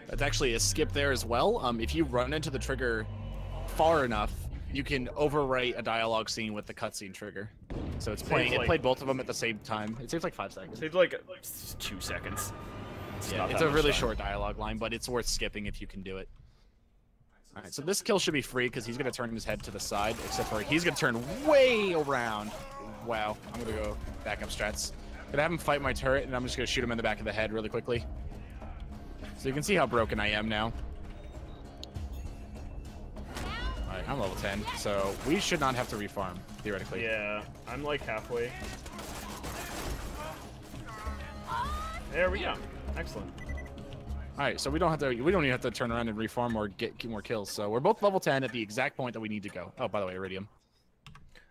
That's actually a skip there as well. If you run into the trigger far enough, you can overwrite a dialogue scene with the cutscene trigger. So it's playing. It played both of them at the same time. It saves like 5 seconds. It saves like 2 seconds. It's a really short dialogue line, but it's worth skipping if you can do it. All right, so this kill should be free because he's going to turn his head to the side, except for he's going to turn way around. Wow, I'm going to go back up strats. Going to have him fight my turret, and I'm just going to shoot him in the back of the head really quickly. So you can see how broken I am now. All right, I'm level 10, so we should not have to refarm, theoretically. Yeah, I'm like halfway. There we go. Excellent. All right, so we don't even have to turn around and reform or get more kills. So we're both level 10 at the exact point that we need to go. Oh, by the way, Iridium.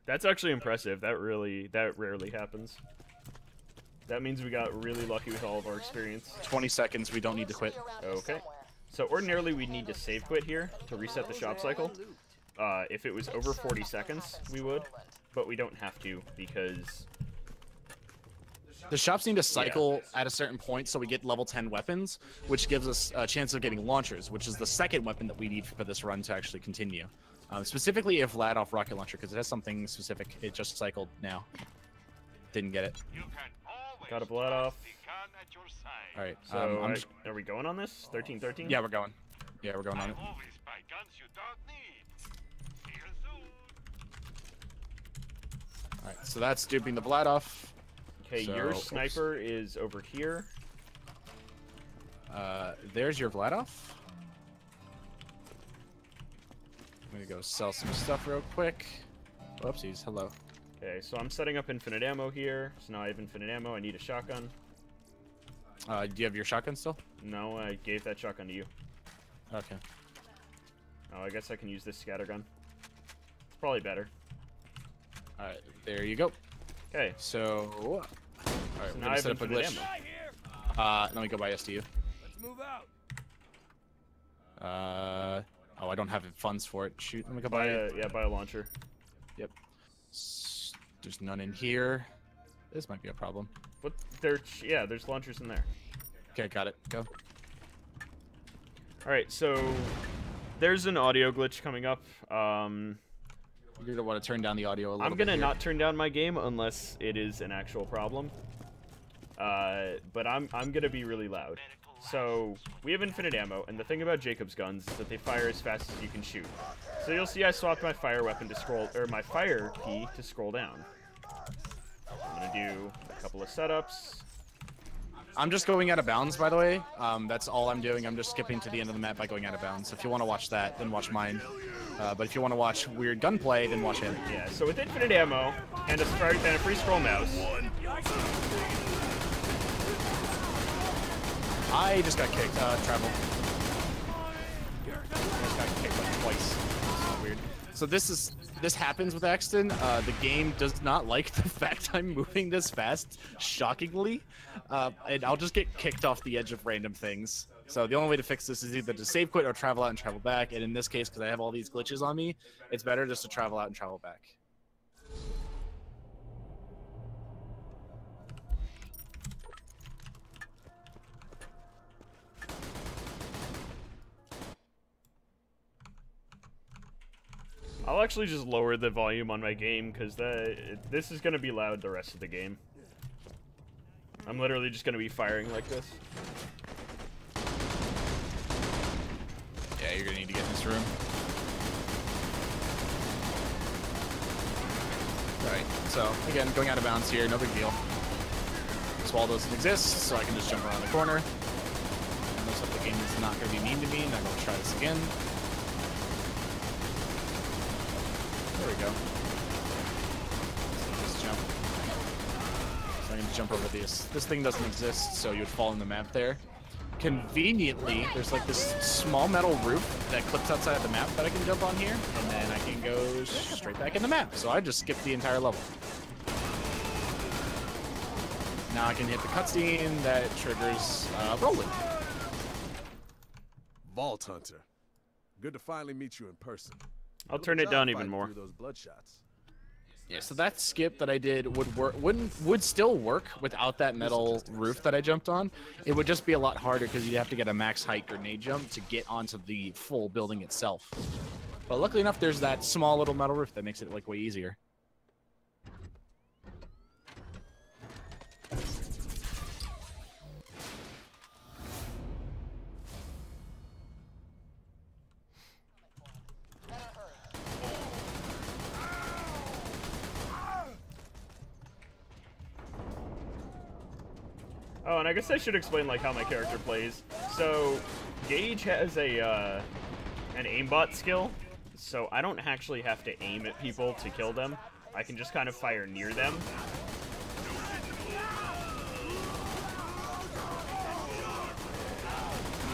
That's actually impressive. That rarely happens. That means we got really lucky with all of our experience. 20 seconds, we don't need to quit. Okay. So ordinarily we'd need to save quit here to reset the shop cycle. If it was over 40 seconds, we would, but we don't have to because the shops need to cycle at a certain point, so we get level 10 weapons, which gives us a chance of getting launchers, which is the second weapon that we need for this run to actually continue. Specifically, if Vlad off rocket launcher, because it has something specific. It just cycled now. Didn't get it. Got a Vlad off. All right. So are we going on this? 13-13? Yeah, we're going. Yeah, we're going on it. All right. So that's duping the Vlad off. Okay, so, your sniper is over here. There's your Vladov. I'm gonna go sell some stuff real quick. Whoopsies, hello. Okay, so I'm setting up infinite ammo here. So now I have infinite ammo. I need a shotgun. Do you have your shotgun still? No, I gave that shotgun to you. Okay. Oh, I guess I can use this scattergun. It's probably better. Alright, there you go. Okay. So, alright, we're gonna set up a glitch. Let me go buy SDU. Let's move out. Oh, I don't have funds for it. Shoot, let me go buy it. Yeah, buy a launcher. Yep. There's none in here. This might be a problem. What? Yeah, there's launchers in there. Okay, got it. Go. Alright, so there's an audio glitch coming up. You're gonna want to turn down the audio a little bit. I'm gonna not turn down my game unless it is an actual problem. But I'm gonna be really loud. So we have infinite ammo, and the thing about Jacob's guns is that they fire as fast as you can shoot. So you'll see I swapped my fire weapon to scroll, or my fire key to scroll down. I'm gonna do a couple of setups. I'm just going out of bounds, by the way. That's all I'm doing. I'm just skipping to the end of the map by going out of bounds. If you want to watch that, then watch mine. But if you want to watch weird gunplay, then watch him. Yeah, so with infinite ammo and a free scroll mouse. I just got kicked. Travel. I just got kicked like twice. So weird. So this happens with Axton. The game does not like the fact I'm moving this fast, shockingly. And I'll just get kicked off the edge of random things. So the only way to fix this is either to save quit or travel out and travel back. And in this case, because I have all these glitches on me, it's better just to travel out and travel back. I'll actually just lower the volume on my game because this is going to be loud the rest of the game. I'm literally just going to be firing like this. Yeah, you're going to need to get in this room. Alright, so again, going out of bounds here, no big deal. This wall doesn't exist, so I can just jump around the corner. And looks like the game is not going to be mean to me, and I'm going to try this again. There we go. So just jump. So I'm going to jump over this. This thing doesn't exist, so you would fall in the map there. Conveniently, there's like this small metal roof that clips outside the map that I can jump on here, and then I can go straight back in the map. So I just skipped the entire level. Now I can hit the cutscene that triggers rolling. Vault Hunter. Good to finally meet you in person. I'll turn it down even more. Those bloodshots. Yeah, so that skip that I did would still work without that metal roof that I jumped on. It would just be a lot harder because you'd have to get a max height grenade jump to get onto the full building itself. But luckily enough, there's that small little metal roof that makes it like way easier. Oh, and I guess I should explain like how my character plays. So, Gage has a an aimbot skill, so I don't actually have to aim at people to kill them. I can just kind of fire near them.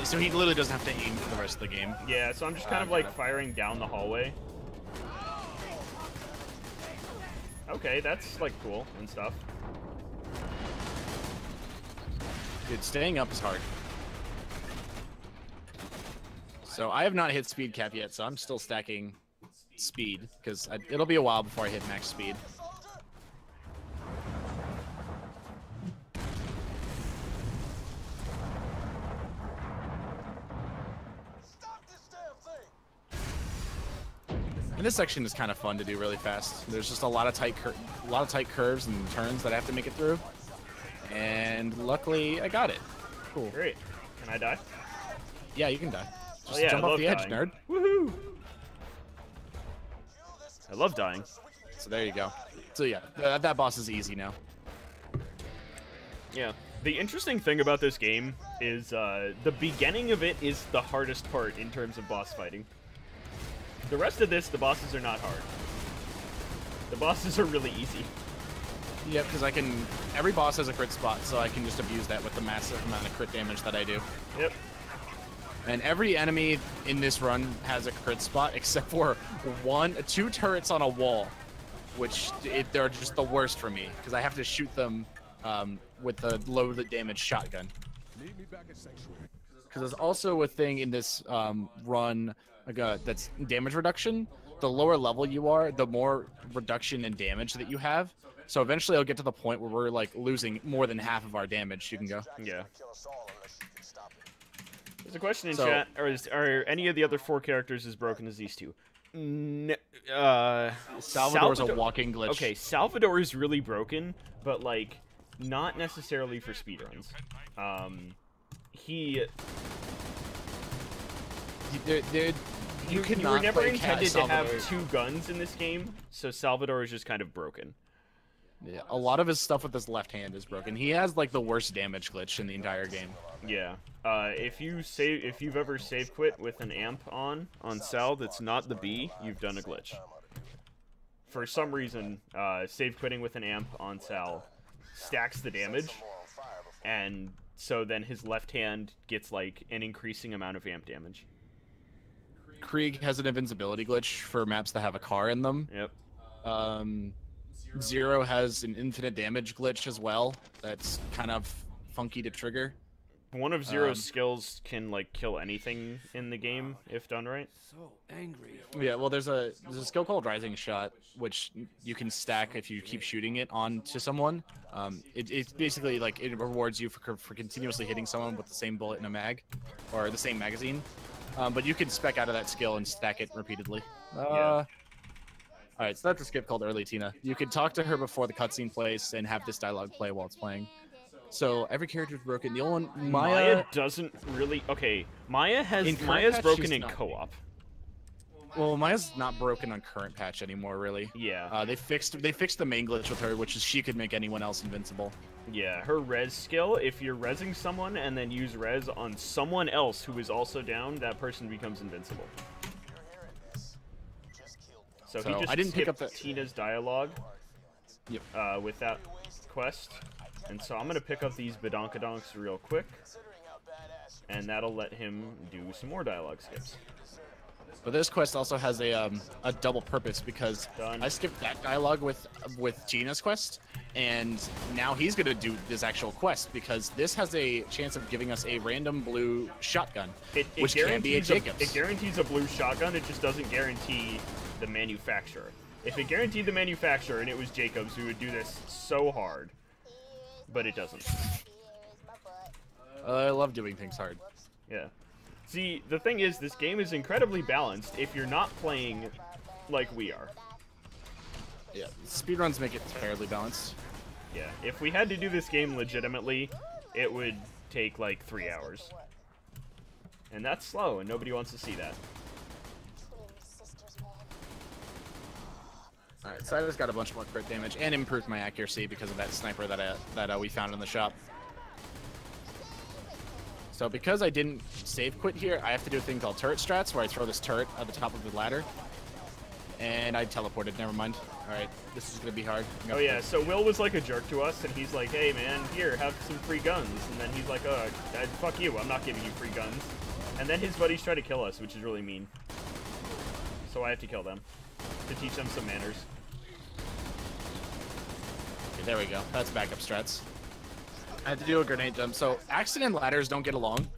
So he literally doesn't have to aim for the rest of the game. Yeah, so I'm just kind of like firing down the hallway. Okay, that's like cool and stuff. Dude, staying up is hard. So I have not hit speed cap yet, so I'm still stacking speed, because it'll be a while before I hit max speed. And this section is kind of fun to do really fast. There's just a lot of tight curves and turns that I have to make it through. And luckily, I got it. Cool. Great. Can I die? Yeah, you can die. Just yeah, jump off the edge, nerd. Woohoo! I love dying. So there you go. So yeah, that boss is easy now. Yeah. The interesting thing about this game is the beginning of it is the hardest part in terms of boss fighting. The rest of this, the bosses are not hard. The bosses are really easy. Yep, because every boss has a crit spot, so I can just abuse that with the massive amount of crit damage that I do. Yep. And every enemy in this run has a crit spot, except for two turrets on a wall, which they're just the worst for me, because I have to shoot them with the low damage shotgun. Because there's also a thing in this run that's damage reduction. The lower level you are, the more reduction in damage that you have. So eventually I'll get to the point where we're like losing more than half of our damage. You can go. Yeah. There's a question in chat. Are any of the other 4 characters as broken as these two? Salvador's a walking glitch. Okay, Salvador is really broken, but like not necessarily for speedruns. You were never intended to have 2 guns in this game, so Salvador is just kind of broken. Yeah, a lot of his stuff with his left hand is broken. He has like the worst damage glitch in the entire game. Yeah. If you've ever save quit with an amp on Sal that's not the B, you've done a glitch. For some reason, save quitting with an amp on Sal stacks the damage, and so then his left hand gets like an increasing amount of amp damage. Krieg has an invincibility glitch for maps that have a car in them. Yep. Zero has an infinite damage glitch as well. That's kind of funky to trigger. One of Zero's skills can like kill anything in the game if done right. So angry. Yeah, well, there's a skill called Rising Shot, which you can stack if you keep shooting it onto someone. It's basically like it rewards you for continuously hitting someone with the same bullet in a mag, or the same magazine. But you can spec out of that skill and stack it repeatedly. Yeah. Alright, so that's a skip called Early Tina. You can talk to her before the cutscene plays and have this dialogue play while it's playing. So every character is broken. The only one, Maya doesn't really. Okay, Maya's Current broken patch, in she's co-op. Well, Maya's not broken on current patch anymore, really. Yeah. They fixed the main glitch with her, which is she could make anyone else invincible. Yeah, her res skill, if you're rezzing someone and then use res on someone else who is also down, that person becomes invincible. So he just I didn't pick up Tina's dialogue Yep. With that quest. And so I'm going to pick up these badonkadonks real quick. And that'll let him do some more dialogue skips. But this quest also has a double purpose because I skipped that dialogue with Gina's quest, and now he's gonna do this actual quest because this has a chance of giving us a random blue shotgun, which can be a Jacobs. It guarantees a blue shotgun. It just doesn't guarantee the manufacturer. If it guaranteed the manufacturer and it was Jacobs, we would do this so hard. But it doesn't. I love doing things hard. Yeah. See, the thing is, this game is incredibly balanced if you're not playing like we are. Yeah, speedruns make it terribly balanced. Yeah, if we had to do this game legitimately, it would take like 3 hours. And that's slow, and nobody wants to see that. Alright, so I just got a bunch more crit damage and improved my accuracy because of that sniper that we found in the shop. So because I didn't save quit here, I have to do a thing called turret strats, where I throw this turret at the top of the ladder. And I teleported, never mind. Alright, this is gonna be hard. Oh yeah, so Will was like a jerk to us, and he's like, hey man, here, have some free guns. And then he's like, oh, fuck you, I'm not giving you free guns. And then his buddies try to kill us, which is really mean. So I have to kill them, to teach them some manners. Okay, there we go, that's backup strats. I had to do a grenade jump. So accident ladders don't get along.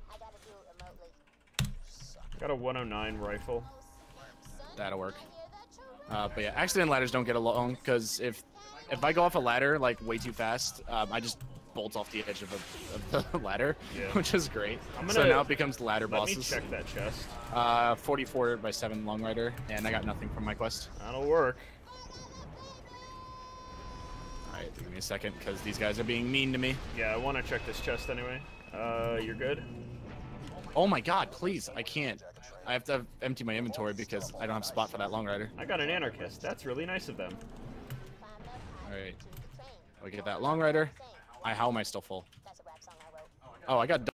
Got a 109 rifle. That'll work. But yeah, accident ladders don't get along because if I go off a ladder like way too fast, I just bolt off the edge of the ladder, which is great. So now it becomes ladder bosses. Let me check that chest. 44 by 7 long rider, and I got nothing from my quest. That'll work. Alright, give me a second, because these guys are being mean to me. Yeah, I want to check this chest anyway. You're good? Oh my god, please, I can't. I have to empty my inventory because I don't have a spot for that long rider. I got an anarchist. That's really nice of them. Alright. I get that long rider. How am I still full? Oh, I got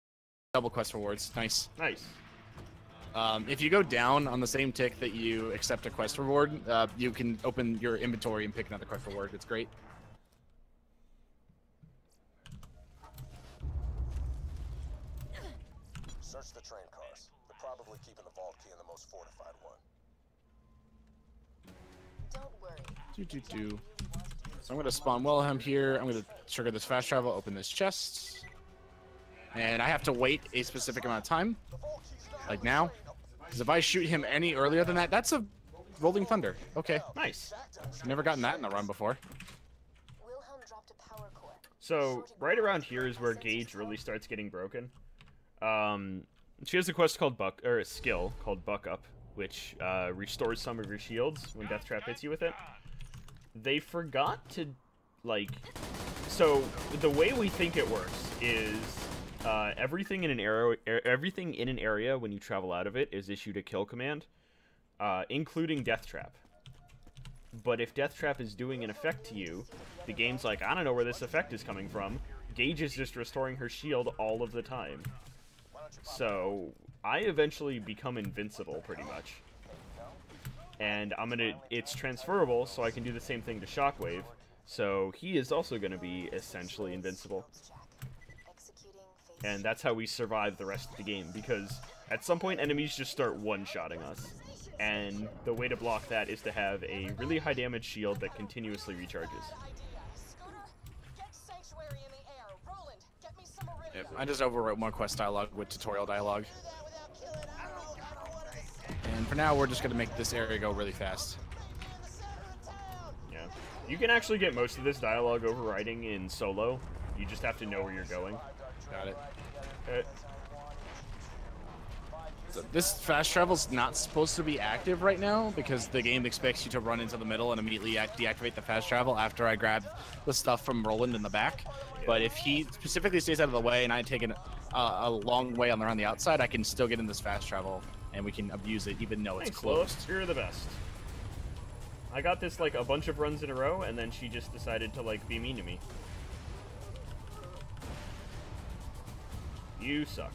double quest rewards. Nice. Nice. If you go down on the same tick that you accept a quest reward, you can open your inventory and pick another quest reward. It's great. Search the train cars. They're probably keeping the vault key in the most fortified one. Don't worry. So I'm going to spawn Wilhelm here. I'm going to trigger this fast travel, open this chest. And I have to wait a specific amount of time. Like now. Because if I shoot him any earlier than that, that's a Rolling Thunder. Okay. Nice. I've never gotten that in a run before. So, right around here is where Gage really starts getting broken. She has a quest called a skill called Buck Up, which restores some of your shields when Death Trap hits you with it. They forgot to, like... So, the way we think it works is... everything in an area when you travel out of it is issued a kill command, including Death Trap. But if Death Trap is doing an effect to you, the game's like, I don't know where this effect is coming from. Gage is just restoring her shield all of the time. So I eventually become invincible pretty much. And it's transferable, so I can do the same thing to Shockwve. So he is also gonna be essentially invincible. And that's how we survive the rest of the game, because at some point enemies just start one-shotting us. And the way to block that is to have a really high damage shield that continuously recharges. Yep, I just overwrote more quest dialogue with tutorial dialogue. And for now, we're just going to make this area go really fast. Yeah. You can actually get most of this dialogue overriding in solo. You just have to know where you're going. Got it. Okay. So this fast travel's not supposed to be active right now because the game expects you to run into the middle and immediately deactivate the fast travel after I grab the stuff from Roland in the back. Yeah. But if he specifically stays out of the way and I take a long way around the outside, I can still get in this fast travel, and we can abuse it even though it's Thanks, closed. Lois. You're the best. I got this like a bunch of runs in a row, and then she just decided to like be mean to me. You suck.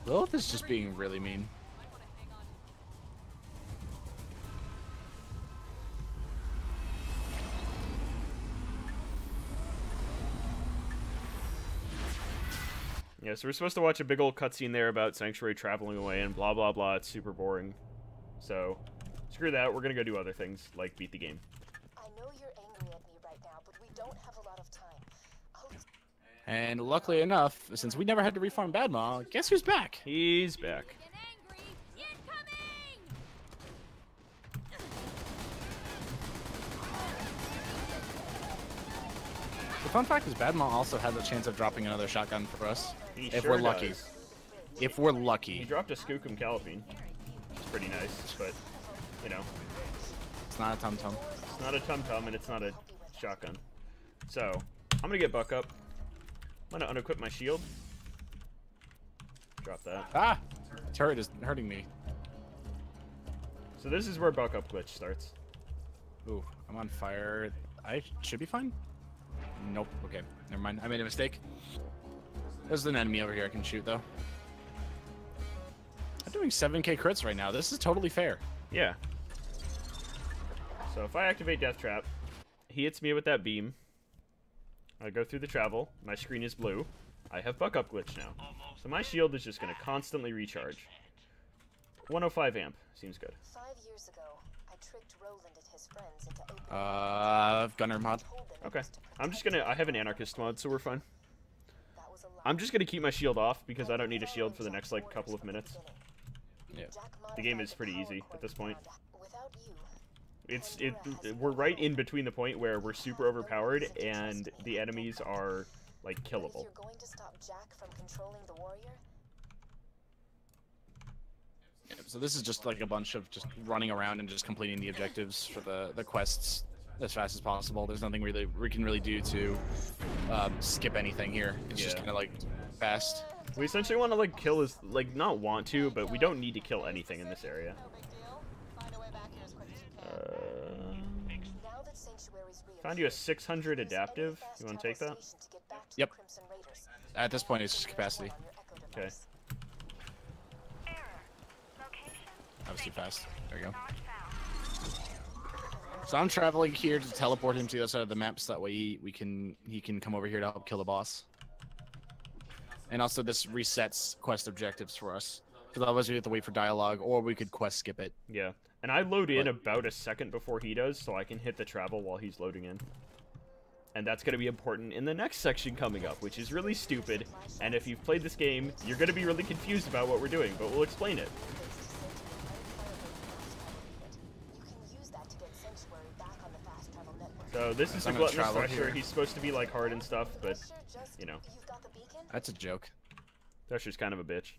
Lilith is just being really mean. Yeah, so we're supposed to watch a big old cutscene there about Sanctuary traveling away and blah blah blah. It's super boring. So, screw that. We're gonna go do other things, like beat the game. I know you're angry at me right now, but we don't have a lot of time. And luckily enough, since we never had to refarm Badmaw, guess who's back? He's back. Get angry! Incoming! The fun fact is Badmaw also has a chance of dropping another shotgun for us. He If sure we're lucky. does. If we're He lucky. dropped a Skookum Calipine. It's pretty nice, but, you know, It's not a tum-tum. it's not a tum-tum and it's not a shotgun. So, I'm gonna get Buck up. I'm gonna unequip my shield. Drop that. Ah! Turret is hurting me. So this is where Buck up glitch starts. Ooh, I'm on fire. I should be fine? Nope. Okay, never mind. I made a mistake. There's an enemy over here I can shoot, though. I'm doing 7k crits right now. This is totally fair. Yeah. So if I activate Death Trap, he hits me with that beam. I go through the travel. My screen is blue. I have Buck up glitch now. So my shield is just going to constantly recharge. 105 amp. Seems good. 5 years ago, I tricked Roland and his friends into opening Gunner mod. Okay. I'm just going to... I have an Anarchist mod, so we're fine. that was a lie. I'm just going to keep my shield off because I don't need a shield for the next, like, couple of minutes. Yeah. The game is pretty easy at this point. Without you, We're right in between the point where we're super overpowered and the enemies are, like, but if killable. you're going to stop Jack from controlling the warrior, Yeah, so this is just like a bunch of just running around and just completing the objectives for the quests as fast as possible. There's nothing really we can really do to skip anything here. It's just Yeah. kind of like fast. We essentially want to, like, kill his... Like, not want to, but we don't need to kill anything in this area. no big deal. Find a way back here as quick as you can. Now that Sanctuary's Found you a 600 adaptive. You want to take that? Yep. At this point, it's just capacity. Okay. That was too fast. There we go. So I'm traveling here to teleport him to the other side of the map, so that way he can come over here to help kill the boss. And also this resets quest objectives for us, because otherwise we have to wait for dialogue, or we could quest skip it. Yeah. And I load in about a second before he does, so I can hit the travel while he's loading in. And that's going to be important in the next section coming up, which is really stupid. And if you've played this game, you're going to be really confused about what we're doing, but we'll explain it. So this is the I'm gonna Gluttonous travel Thresher. here. He's supposed to be, like, hard and stuff, but, you know, That's a joke. Thresher's kind of a bitch.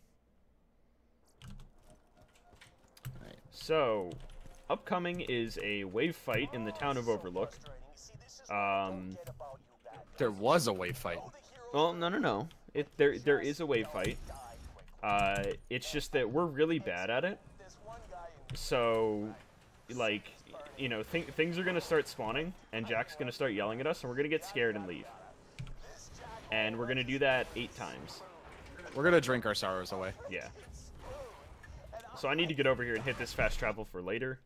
Right. So, upcoming is a wave fight in the town of Overlook. There was a wave fight. Well, no. There is a wave fight. It's just that we're really bad at it. So, like, you know, things are gonna start spawning, and Jack's gonna start yelling at us, and we're gonna get scared and leave. And we're gonna do that 8 times. We're gonna drink our sorrows away. Yeah. So I need to get over here and hit this fast travel for later.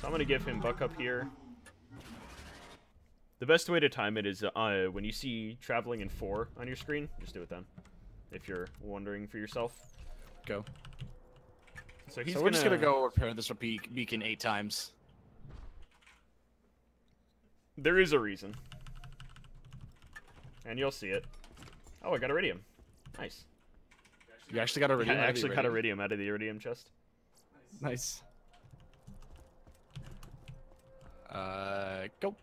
So I'm gonna give him Buck up here. The best way to time it is when you see traveling in 4 on your screen, just do it then. If you're wondering for yourself. Go. So We're just gonna go repair this beacon 8 times. There is a reason. And you'll see it. Oh, I got Iridium. Nice. You actually got iridium. I out of the actually got Iridium out of the Iridium chest. Nice. Go.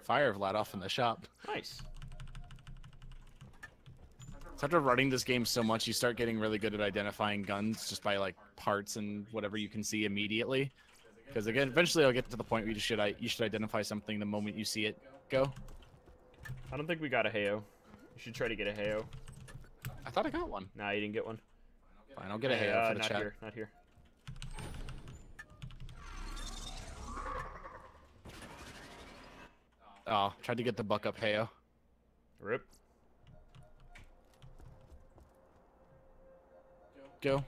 Fire Vlad off in the shop. Nice. So after running this game so much, you start getting really good at identifying guns just by like parts and whatever you can see immediately. Because again, eventually I'll get to the point where you should identify something the moment you see it go. I don't think we got a Heyo. You should try to get a Heyo. I thought I got one. Nah, you didn't get one. Fine, I'll get a Heyo for the not chat. Here, not here. Oh, tried to get the buck up Heyo. Rip. Go.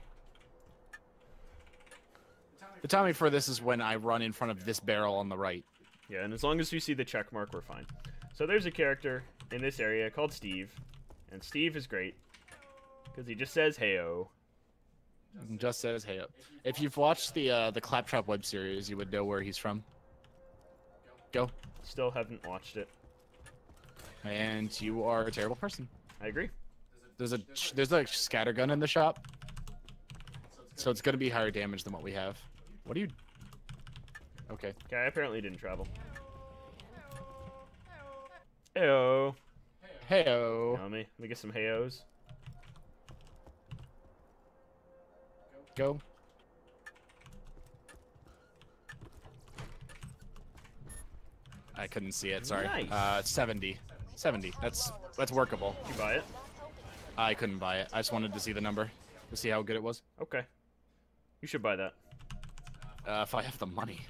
The timing for this is when I run in front of this barrel on the right. Yeah, and as long as we see the check mark, we're fine. So there's a character in this area called Steve, and Steve is great because he just says "Heyo." Just says "Heyo." If you've watched the Claptrap web series, you would know where he's from. Go. Still haven't watched it. And you are a terrible person. I agree. There's a scattergun in the shop, so it's gonna be higher damage than what we have. What are you? Okay. Okay, I apparently didn't travel. Heyo. Heyo. Let me get some Heyos. Go. I couldn't see it. Sorry. Nice. 70. 70. That's workable. Did you buy it? I couldn't buy it. I just wanted to see the number to see how good it was. Okay. You should buy that. If I have the money.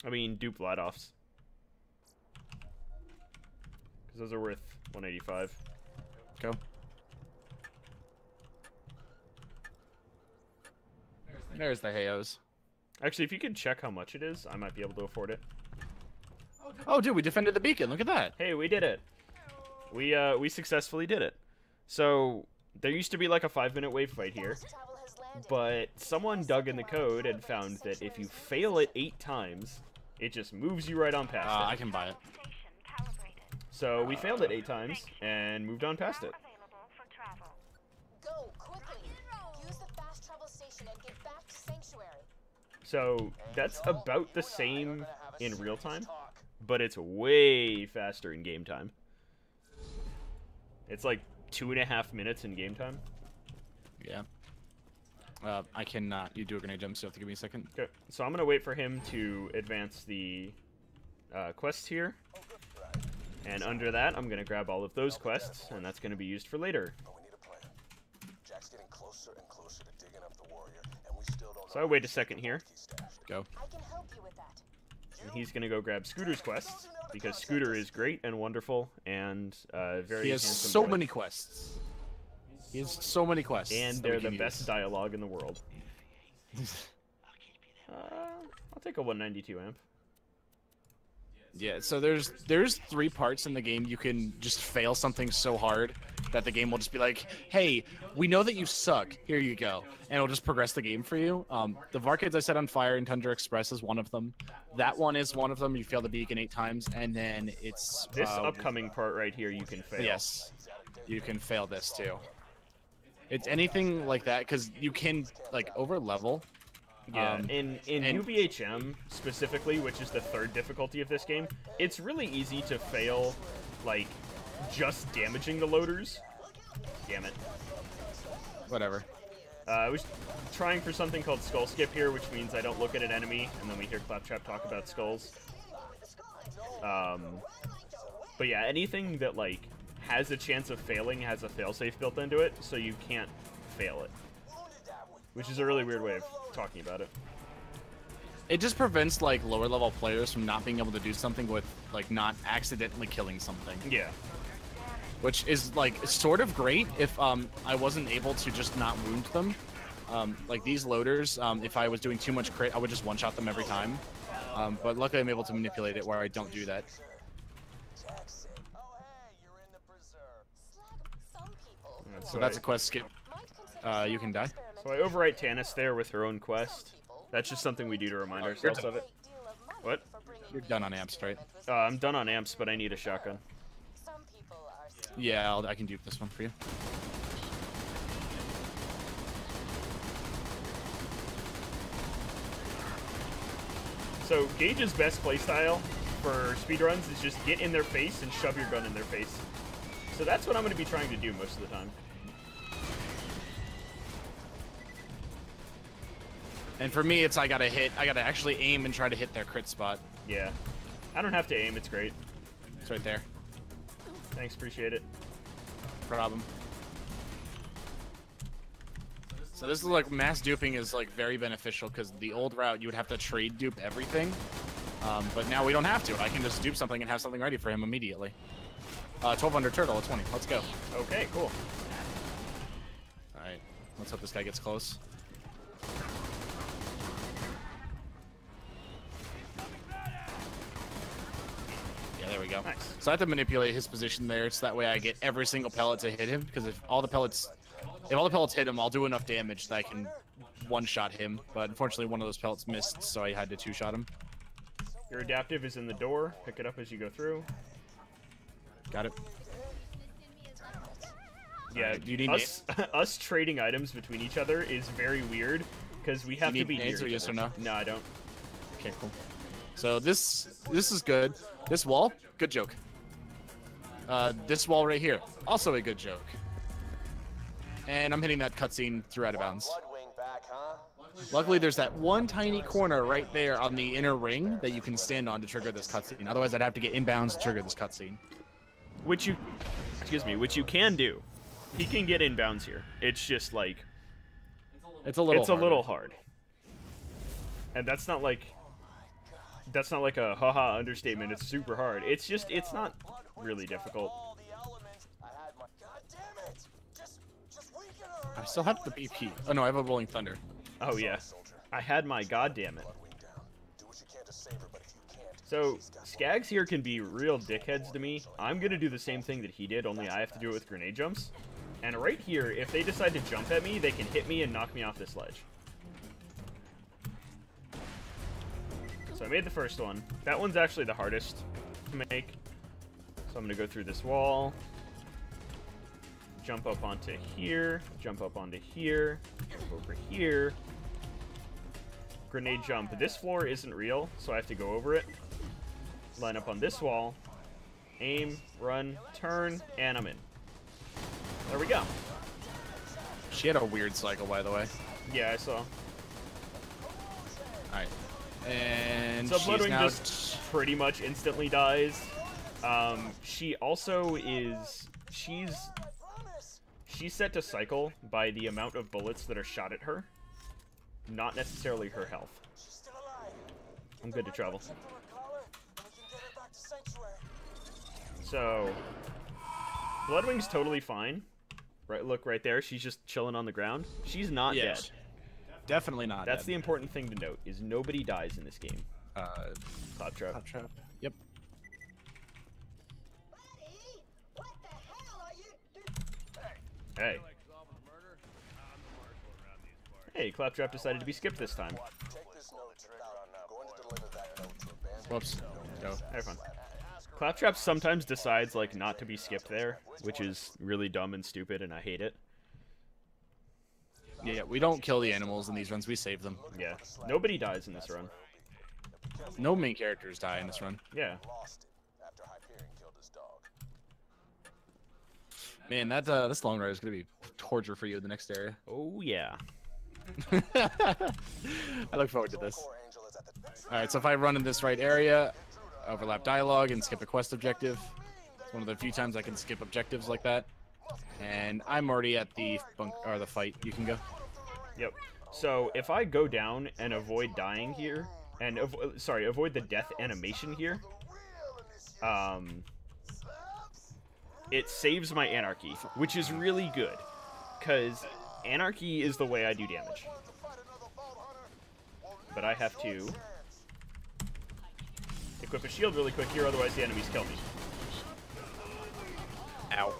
I mean, dupe Vladoffs. Because those are worth 185. Go. There's the Heyos. Actually, if you could check how much it is, I might be able to afford it. Oh, dude, we defended the beacon. Look at that. Hey, we did it. We successfully did it. So, there used to be like a 5-minute wave fight here. But someone dug in the code and found that if you fail it 8 times, it just moves you right on past it. I can buy it. So we failed it 8 times and moved on past it. Go quickly. Use the fast travel station and get back to Sanctuary. So that's about the same in real time, but it's way faster in game time. It's like 2.5 minutes in game time. Yeah. I cannot. You do a grenade jump, so you have to give me a second. Okay, so I'm gonna wait for him to advance the quests here. And under that, I'm gonna grab all of those quests, and that's gonna be used for later. We need a plan. Jack's getting closer and closer to digging up the warrior, and we still don't So I wait a second here, Go. I can help you with that. and he's gonna go grab Scooter's quests, because Scooter is great and wonderful, and very He has handsome so boy. many quests. He has so many quests. And that they're we the can best use. dialogue in the world. I'll take a 192 amp. Yeah, so there's 3 parts in the game you can just fail something so hard that the game will just be like, hey, we know that you suck, here you go. And it'll just progress the game for you. The Varkids I set on fire in Tundra Express is one of them. That one is one of them. You fail the beacon 8 times, and then it's... This upcoming part right here you can fail. Yes, you can fail this too. It's anything like that, because you can, like, over-level. Yeah, in UVHM specifically, which is the 3rd difficulty of this game, it's really easy to fail, like, just damaging the loaders. Damn it. Whatever. I was trying for something called skull skip here, which means I don't look at an enemy, and then we hear Claptrap talk about skulls. But yeah, anything that, like, has a chance of failing has a failsafe built into it, so you can't fail it. Which is a really weird way of talking about it. It just prevents, like, lower-level players from not being able to do something with, like, not accidentally killing something. Yeah. Which is, like, sort of great if I wasn't able to just not wound them. Like, these loaders, if I was doing too much crit, I would just one-shot them every time. But luckily I'm able to manipulate it where I don't do that. So that's a quest skip. You can die. So I overwrite Tannis there with her own quest. That's just something we do to remind ourselves of it. What? You're done on amps, right? I'm done on amps, but I need a shotgun. Yeah, I can dupe this one for you. So Gage's best playstyle for speedruns is just get in their face and shove your gun in their face. So that's what I'm going to be trying to do most of the time. And for me, it's I gotta actually aim and try to hit their crit spot. Yeah. I don't have to aim, it's great. It's right there. Thanks, appreciate it. Problem. So this is like mass duping is like very beneficial because the old route you would have to trade dupe everything, but now we don't have to. I can just dupe something and have something ready for him immediately. 1200 turtle at 20. Let's go. Okay, cool. All right, let's hope this guy gets close. Yeah, there we go. Nice. So I have to manipulate his position there, so that way I get every single pellet to hit him. Because if all the pellets hit him, I'll do enough damage that I can one-shot him. But unfortunately, one of those pellets missed, so I had to two-shot him. Your adaptive is in the door. Pick it up as you go through. Got it. Yeah, do you need us trading items between each other is very weird because we have to be nades near or each yes other. or no? No, I don't. Okay, cool. So this is good. This wall, good joke. This wall right here, also a good joke. And I'm hitting that cutscene through out of bounds. Luckily, there's that one tiny corner right there on the inner ring that you can stand on to trigger this cutscene. Otherwise, I'd have to get inbounds to trigger this cutscene. Which you can do. He can get inbounds here. It's just like it's a little hard. And that's not like a haha understatement. It's super hard. It's not really difficult. I still have the BP. Oh no, I have a Rolling Thunder. Oh yeah, I had my goddamn it. So Skags here can be real dickheads to me. I'm gonna do the same thing that he did, only I have to do it with grenade jumps. And right here, if they decide to jump at me, they can hit me and knock me off this ledge. So I made the first one. That one's actually the hardest to make. So I'm gonna go through this wall, jump up onto here, jump up onto here, jump over here. Grenade jump. This floor isn't real, so I have to go over it. Line up on this wall, aim, run, turn, and I'm in. There we go. She had a weird cycle, by the way. Yeah, I saw. Alright. And so she's Bloodwing now... just pretty much instantly dies. She also is... She's set to cycle by the amount of bullets that are shot at her, not necessarily her health. I'm good to travel. So, Bloodwing's totally fine. Right, look right there. She's just chilling on the ground. She's not dead. Definitely not. That's the important thing to note: is nobody dies in this game. Claptrap. Claptrap. Yep. Hey. Hey, Claptrap decided to be skipped this time. Whoops. Go. Have fun. Claptrap sometimes decides, like, not to be skipped there, which is really dumb and stupid, and I hate it. Yeah, we don't kill the animals in these runs, we save them. Yeah. Nobody dies in this run. No main characters die in this run. Yeah. Man, that this long ride is gonna be torture for you in the next area. Oh yeah. I look forward to this. Alright, so if I run in this right area, overlap dialogue and skip a quest objective. It's one of the few times I can skip objectives like that. And I'm already at the the fight. You can go. Yep. So if I go down and avoid dying here, and avoid the death animation here, it saves my anarchy, which is really good, because anarchy is the way I do damage. But I have to equip a shield really quick here, otherwise the enemies kill me. Ow.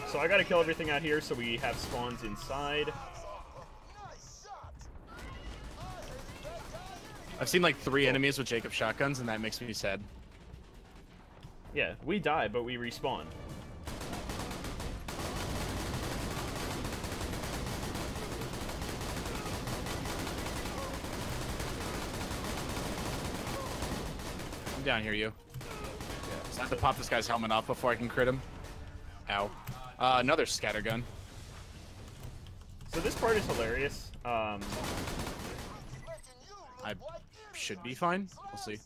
So I gotta kill everything out here so we have spawns inside. I've seen like 3 enemies with Jacob shotguns, and that makes me sad. Yeah, we die, but we respawn. down here, you. Yeah. So I have to pop this guy's helmet off before I can crit him. Ow. Another scattergun. So this part is hilarious. I should be fine. We'll see.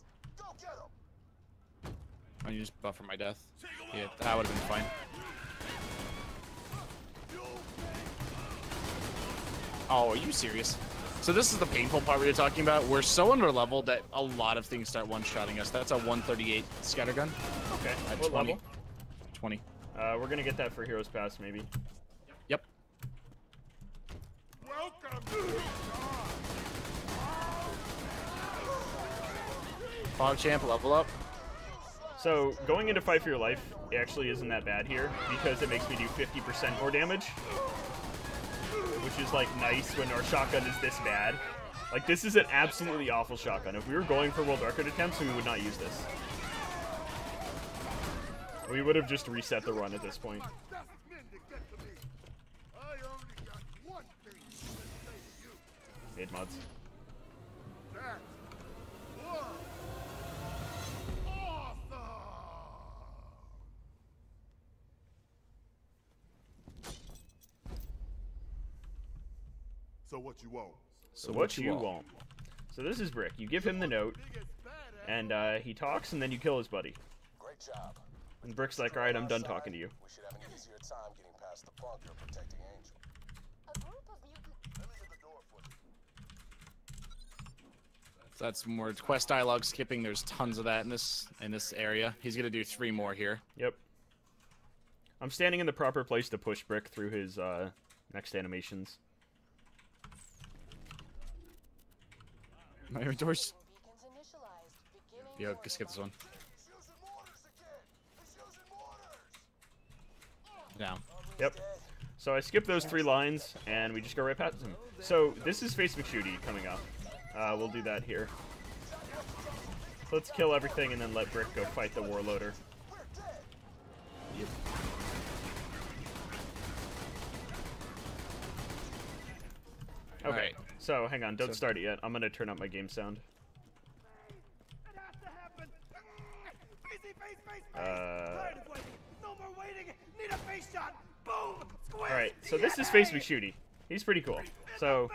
I need to just buffer my death. Yeah, that would have been fine. Oh, are you serious? So this is the painful part we were talking about. We're so under-leveled that a lot of things start one-shotting us. That's a 138 scattergun. Okay, At what 20. level? 20. We're gonna get that for Heroes Pass, maybe. Yep. PogChamp, level up. So, going into Fight for Your Life actually isn't that bad here, because it makes me do 50% more damage. Which is, like, nice when our shotgun is this bad. Like, this is an absolutely awful shotgun. If we were going for world record attempts, we would not use this. We would have just reset the run at this point. Mid mods. So what you want? So what you want? So this is Brick. You give him the note, and he talks, and then you kill his buddy. Great job. And Brick's like, alright, I'm done talking to you. We should have an easier time getting past the bunker protecting Angel. A group of mutant. Let me hit the door for you. So that's more quest dialogue skipping. There's tons of that in this area. He's gonna do 3 more here. Yep. I'm standing in the proper place to push Brick through his next animations. My inventories. Beacons initialized. Beginning Yeah, skip this one. He's using mortars again. He's using mortars. Down. Yep. So I skip those 3 lines, and we just go right past him. So this is Face McShooty coming up. We'll do that here. Let's kill everything and then let Brick go fight the Warloader. Yep. Okay, Alright. so hang on, don't start it yet. I'm gonna turn up my game sound. Alright, so this is Face McShooty. He's pretty cool. So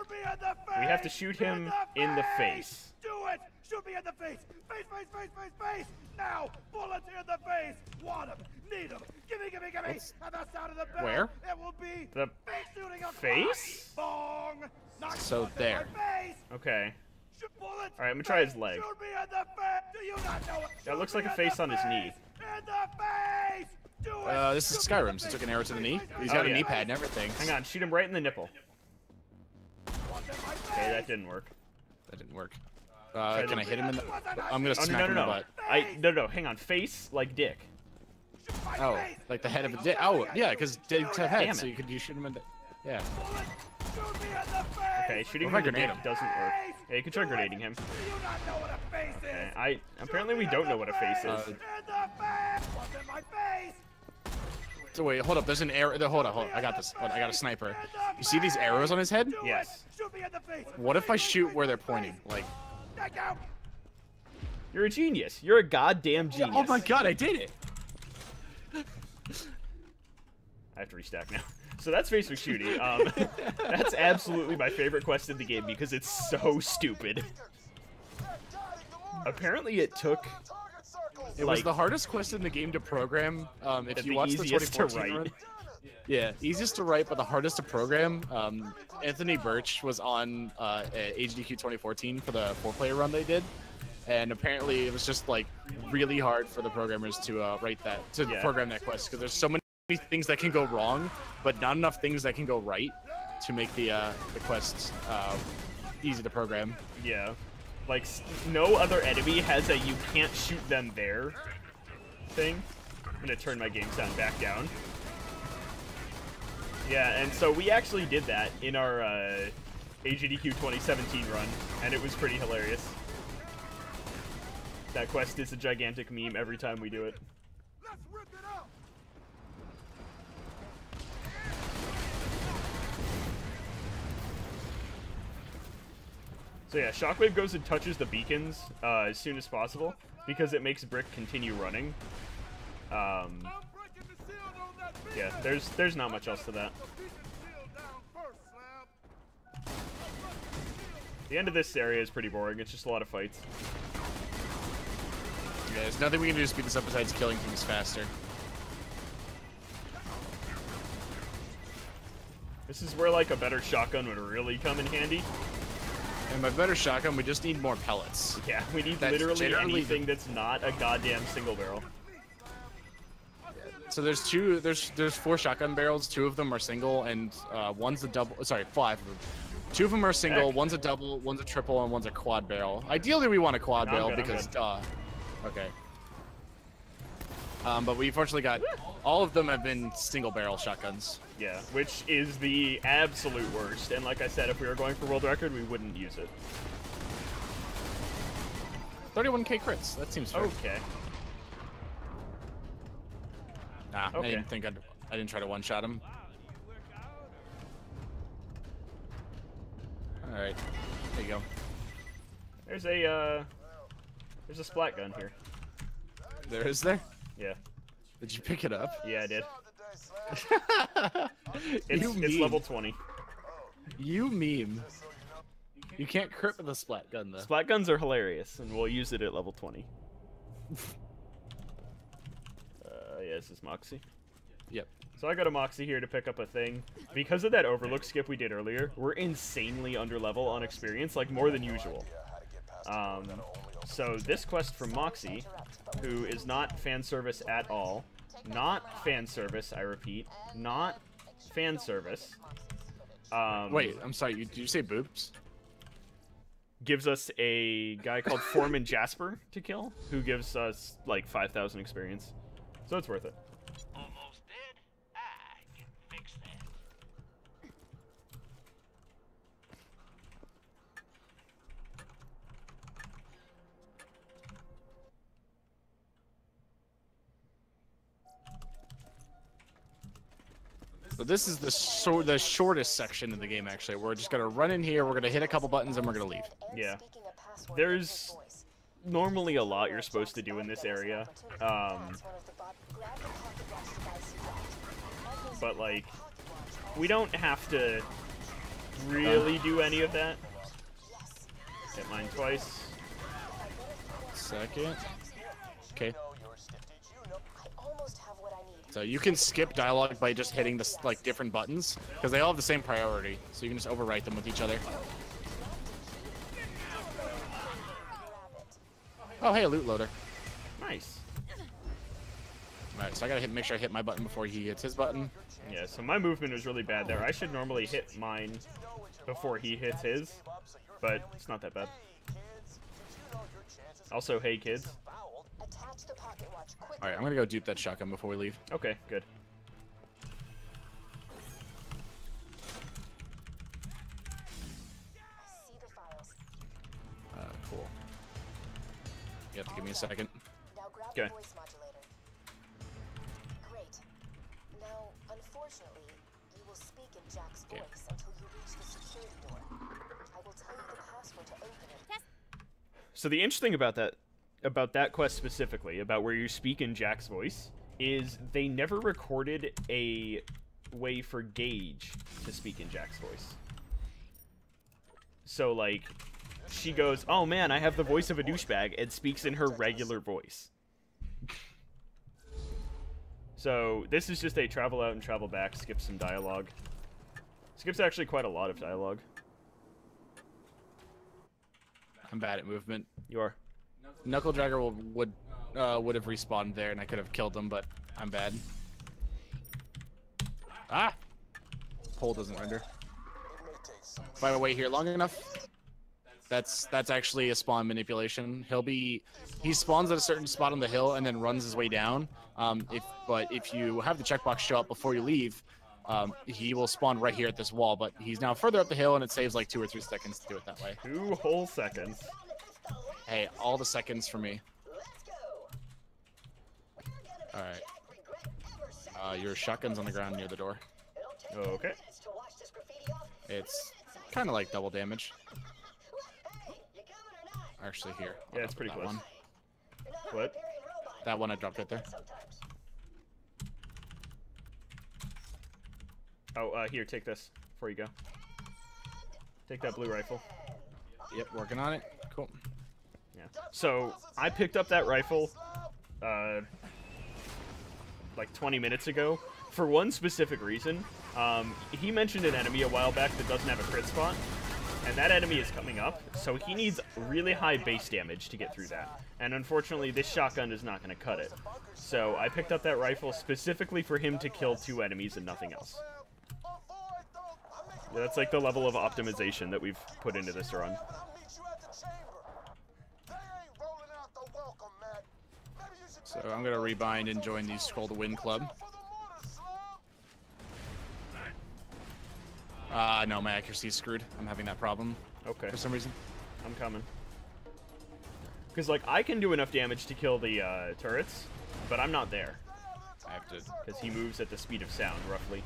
we have to shoot him in the face. Do it! Shoot me in the face! Face, face, face, face, face! Now! Bullets in the face! Want him! Need him! Gimme, gimme, gimme! At the sound of the bell, Where? it will be The face shooting a face? bong! Knock So bullets in there. my face! Okay. Shoot bullets! Alright, I'm gonna try his leg. Shoot me in the face! Do you not know it? That looks Shoot like a me in face the on his knee. face! In the face! Do it! This is Shoot me in Skyrim. the So he face. took an arrow to the knee. Face, He's face, got a yeah. knee pad and everything. Hang on, shoot him right in the nipple. What's in my Okay, face? that didn't work. That didn't work. Can I hit him in the... I'm gonna Oh, smack him in the butt. No, hang on. Face like dick. Shoot my Oh, face! like the head of a dick. Oh, yeah, because dicks have Damn heads, so it. you could shoot him in the... Yeah. Bullet! Shoot me in the face! Okay, shooting What him if in I the dick grenade him? doesn't work. Yeah, you can try grenading him. Do you not know what a face is? Okay, apparently we don't know what a face is. In the face! What's in my face? So wait, hold up. There's an arrow. Hold on. I got this. I got a sniper. You see these arrows on his head? Do Yes. it! Shoot me in the face! What if I shoot where they're pointing? Like... Take out! You're a genius. You're a goddamn genius. Oh my god, I did it! I have to restack now. So that's Face McShooty. That's absolutely my favorite quest in the game because it's so stupid. Apparently it took It was the hardest quest in the game to program. If you watch the easiest to 2014 write. run, yeah, easiest to write, but the hardest to program. Anthony Birch was on HDQ 2014 for the 4-player run they did, and apparently it was just like really hard for the programmers to write that program that quest because there's so many things that can go wrong, but not enough things that can go right to make the quests easy to program. Yeah. Like, no other enemy has a you can't shoot them there thing. I'm gonna turn my game sound back down. Yeah, and so we actually did that in our AGDQ 2017 run, and it was pretty hilarious. That quest is a gigantic meme every time we do it. Let's rip it up! So yeah, Shockwave goes and touches the beacons as soon as possible because it makes Brick continue running. Yeah, there's not much else to that. The end of this area is pretty boring. It's just a lot of fights. Yeah, there's nothing we can do to speed this up besides killing things faster. This is where like a better shotgun would really come in handy. And by better shotgun, we just need more pellets. Yeah, we need literally anything that's not a goddamn single barrel. So there's 4 shotgun barrels. 2 of them are single, and one's a double. Sorry, 5 of them. 2 of them are single. Heck. One's a double, one's a triple, and one's a quad barrel. Ideally, we want a quad barrel because okay. But we fortunately got all of them have been single barrel shotguns. Yeah, which is the absolute worst. And like I said, if we were going for world record, we wouldn't use it. 31k crits. That seems fair. Okay. Nah, okay. I didn't try to one-shot him. All right, there you go. There's a splat gun here. There is there? Yeah. Did you pick it up? Yeah, I did. It's level 20. You meme. You can't crit with a splat gun though. Splat guns are hilarious, and we'll use it at level 20. Yeah, this is Moxie. Yep. So I got a Moxie here to pick up a thing. Because of that overlook skip we did earlier, we're insanely under level on experience, like more than usual. So this quest from Moxie, who is not fan service at all, not fan service, I repeat, not fan service. Wait, I'm sorry, did you say boobs? Gives us a guy called Foreman Jasper to kill, who gives us like 5,000 experience. So it's worth it. Almost dead? I can fix that. So this is the shortest section of the game, actually. We're just gonna run in here, we're gonna hit a couple buttons, and we're gonna leave. Yeah. There's normally a lot you're supposed to do in this area. But, like, we don't have to really do any of that. Hit mine twice. Second. Okay. So you can skip dialogue by just hitting the like different buttons because they all have the same priority. So you can just overwrite them with each other. Oh, hey, a loot loader. Nice. Alright, so I gotta make sure I hit my button before he hits his button. Yeah, so my movement was really bad there. I should normally hit mine before he hits his, but it's not that bad. Also, hey kids. Alright, I'm gonna go dupe that shotgun before we leave. Okay, good. Cool. You have to give me a second. Okay. Great. Now, unfortunately, you will speak in Jack's voice until you reach the security door. I will tell you the password to open it. So the interesting about that quest specifically, about where you speak in Jack's voice, is they never recorded a way for Gage to speak in Jack's voice. So, like, she goes, "Oh man, I have the voice of a douchebag," and speaks in her regular voice. So this is just a travel out and travel back, skip some dialogue. Skips actually quite a lot of dialogue. I'm bad at movement. You are. Knuckle Dragger would have respawned there, and I could have killed him, but I'm bad. Ah! Pole doesn't render. If I wait here long enough, that's actually a spawn manipulation. He spawns at a certain spot on the hill and then runs his way down. But if you have the checkbox show up before you leave, he will spawn right here at this wall. But he's now further up the hill, and it saves like 2 or 3 seconds to do it that way. 2 whole seconds. Hey, all the seconds for me. All right. Your shotgun's on the ground near the door. Okay. It's kind of like double damage. actually here. Yeah, it's pretty close. One. What? That one I dropped right there. Oh, here, take this before you go. Take that blue rifle. Yep, working on it. Cool. Yeah. So, I picked up that rifle, like 20 minutes ago, for one specific reason. He mentioned an enemy a while back that doesn't have a crit spot, and that enemy is coming up, so he needs really high base damage to get through that. And unfortunately, this shotgun is not going to cut it. So, I picked up that rifle specifically for him to kill 2 enemies and nothing else. Yeah, that's like the level of optimization that we've put into this run. So I'm gonna rebind and join the Scroll to Win club. No, my accuracy's screwed. I'm having that problem. Okay. For some reason. I'm coming. Because, like, I can do enough damage to kill the turrets, but I'm not there. I have to. Because he moves at the speed of sound, roughly.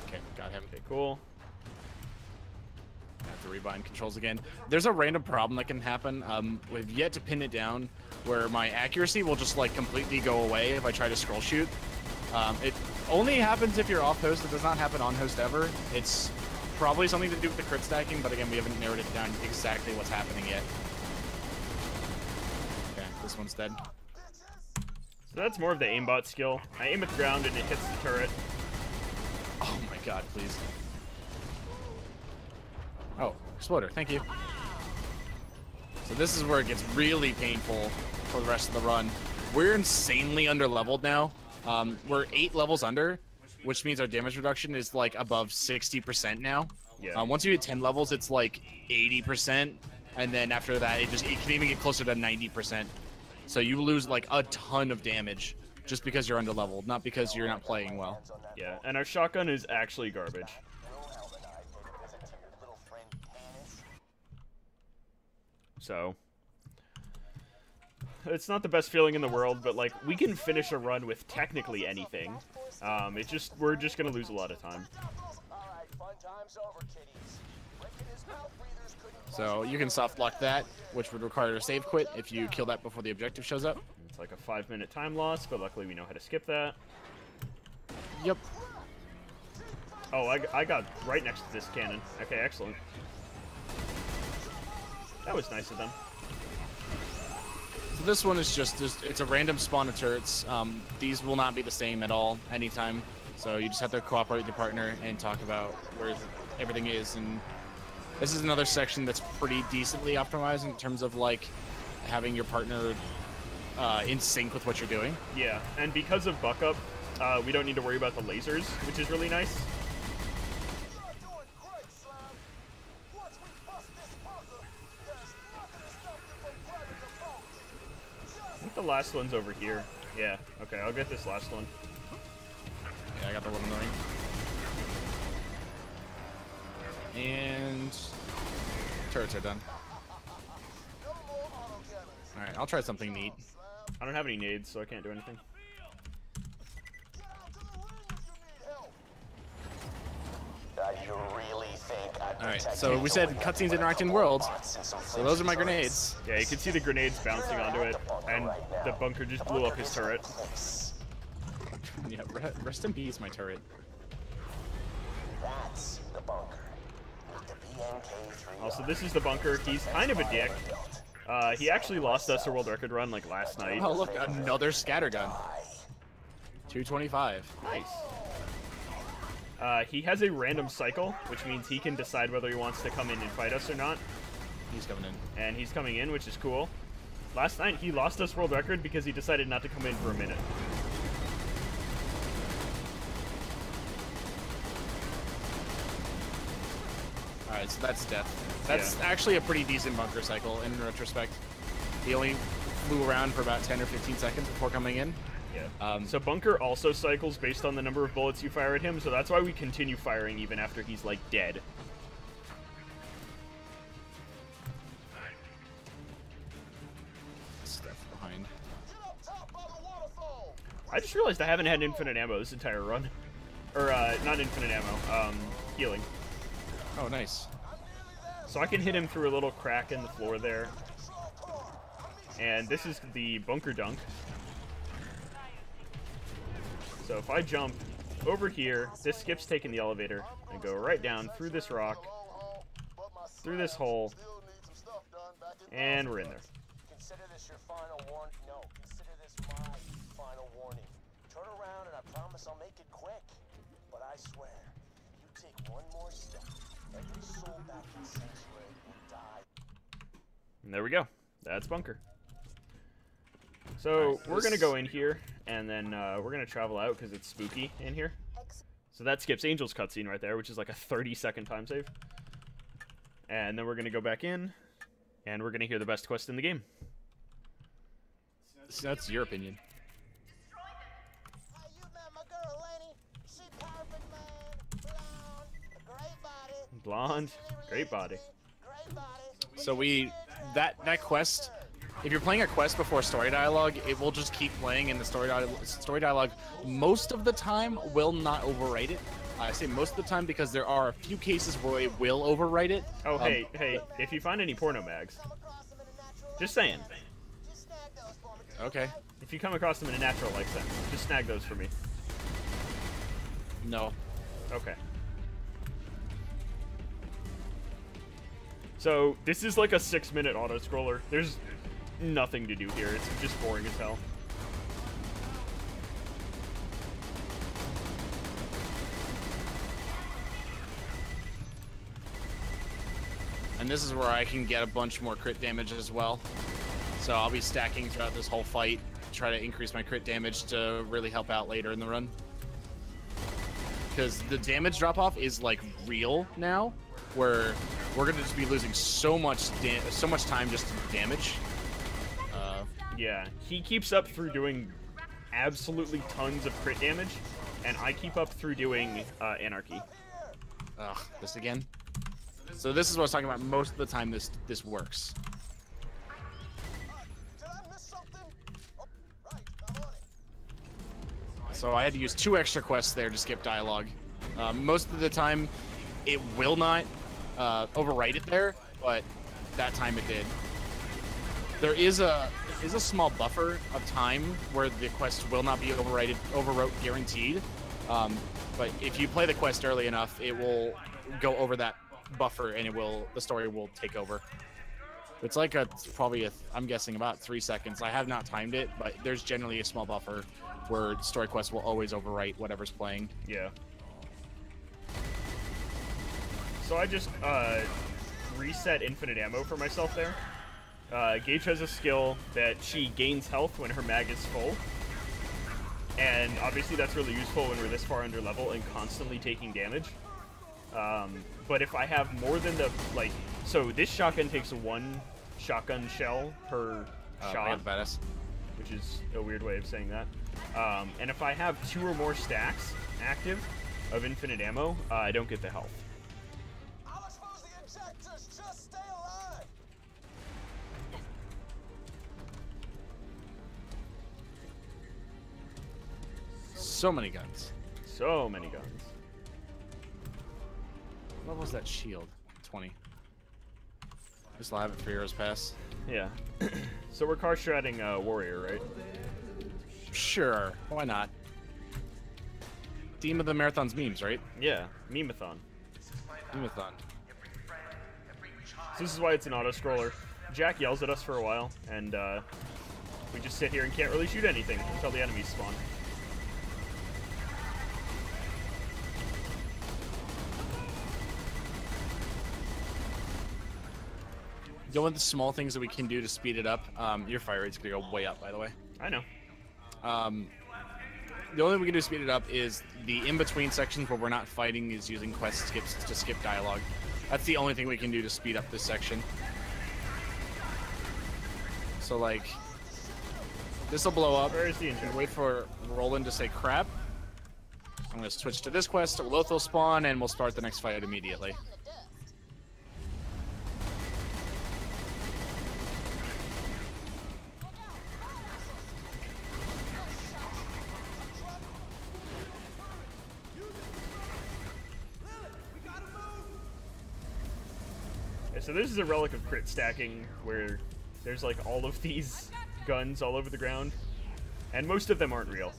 Okay, got him. Okay, cool. I have to rebind controls again. There's a random problem that can happen. We've yet to pin it down, where my accuracy will just like completely go away if I try to scroll shoot. It only happens if you're off host. It does not happen on host ever. It's probably something to do with the crit stacking, but again, we haven't narrowed it down exactly what's happening yet. Okay, this one's dead. So that's more of the aimbot skill. I aim at the ground and it hits the turret. Oh my god, please. Oh, exploder, thank you. So this is where it gets really painful for the rest of the run. We're insanely underleveled now. We're 8 levels under, which means our damage reduction is like above 60% now. Yeah. Once you hit 10 levels, it's like 80%, and then after that, it can even get closer to 90%. So you lose like a ton of damage just because you're underleveled, not because you're not playing well. Yeah, and our shotgun is actually garbage. So, it's not the best feeling in the world, but like we can finish a run with technically anything. We're just gonna lose a lot of time. So you can soft lock that, which would require a save quit if you kill that before the objective shows up. It's like a 5-minute time loss, but luckily we know how to skip that. Yep. Oh, I got right next to this cannon. Okay, excellent. That was nice of them. So this one is just it's a random spawn of turrets. These will not be the same at all anytime. So you just have to cooperate with your partner and talk about where everything is. And this is another section that's pretty decently optimized in terms of like having your partner in sync with what you're doing. Yeah, and because of buck up, we don't need to worry about the lasers, which is really nice. I think the last one's over here. Yeah, okay, I'll get this last one. Yeah, I got the one in the ring. And turrets are done. Alright, I'll try something neat. I don't have any nades, so I can't do anything. Alright, so we said cutscenes interact in worlds. So those are my grenades. Yeah, you can see the grenades bouncing onto it, and the bunker just blew up his turret. Yeah, rest in peace, my turret. That's the bunker. Also, this is the bunker. He's kind of a dick. He actually lost us a world record run like last night. Oh, look, another scattergun. 225. Nice. He has a random cycle, which means he can decide whether he wants to come in and fight us or not. He's coming in. And he's coming in, which is cool. Last night, he lost us world record because he decided not to come in for a minute. Alright, so that's death. That's actually a pretty decent bunker cycle in retrospect. He only flew around for about 10 or 15 seconds before coming in. Yeah. So bunker also cycles based on the number of bullets you fire at him, so that's why we continue firing even after he's, like, dead. Stuff behind. I just realized I haven't had infinite ammo this entire run. Or, not infinite ammo, healing. Oh, nice. So I can hit him through a little crack in the floor there. And this is the bunker dunk. So if I jump over here, this skips taking the elevator, and go right down through this rock, through this hole, and we're in there. Consider this your final warning. No, consider this my final warning. Turn around and I promise I'll make it quick. But I swear, you take one more step, every soul back in Sanctuary will die. And there we go. That's bunker. So we're going to go in here, and then we're going to travel out because it's spooky in here. So that skips Angel's cutscene right there, which is like a 30-second time save. And then we're going to go back in, and we're going to hear the best quest in the game. So that's your opinion. Hey, you met my girl, Lenny. She perfect, man. Blonde, great body. Blonde, great body. So that quest, if you're playing a quest before story dialogue, it will just keep playing, and the story dialogue most of the time will not overwrite it. I say most of the time because there are a few cases where it will overwrite it. Oh, hey, if you find any porno mags, just saying. Okay. If you come across them in a natural like that, just snag those for me. No. Okay. So, this is like a 6-minute auto-scroller. There's nothing to do here. It's just boring as hell. And this is where I can get a bunch more crit damage as well. So I'll be stacking throughout this whole fight, try to increase my crit damage to really help out later in the run. Because the damage drop-off is like real now, where we're gonna just be losing so much time just to damage. Yeah, he keeps up through doing absolutely tons of crit damage, and I keep up through doing anarchy. Ugh, this again. So this is what I was talking about. Most of the time, this works. Did I miss something? Oh, right, I'm on it. So I had to use 2 extra quests there to skip dialogue. Most of the time, it will not overwrite it there, but that time it did. There is a small buffer of time where the quest will not be overwrote guaranteed. But if you play the quest early enough, it will go over that buffer and the story will take over. It's like I'm guessing about 3 seconds. I have not timed it, but there's generally a small buffer where story quest will always overwrite whatever's playing. Yeah. So I just reset infinite ammo for myself there. Gage has a skill that she gains health when her mag is full. And obviously that's really useful when we're this far under level and constantly taking damage. But if I have more than so this shotgun takes 1 shotgun shell per shot, Badass. which is a weird way of saying that. And if I have 2 or more stacks active of infinite ammo, I don't get the health. I'll expose the injectors. Just stay alive. So many guns. So many guns. What was that shield? 20. I still have it for Heroes Pass. Yeah. So we're car stratting Warrior, right? Sure. Why not? Theme of the Marathon's memes, right? Yeah. Memeathon. Themeathon. So this is why it's an auto-scroller. Jack yells at us for a while, and we just sit here and can't really shoot anything until the enemies spawn. The only small things that we can do to speed it up, your fire rate's gonna go way up, by the way. I know. The only thing we can do to speed it up is the in-between sections where we're not fighting is using quest skips to skip dialogue. That's the only thing we can do to speed up this section. So, like, this will blow up. Where is the engine? Wait for Roland to say crap. I'm gonna switch to this quest, Loth will spawn, and we'll start the next fight immediately. So this is a relic of crit stacking, where there's like all of these guns all over the ground, and most of them aren't real.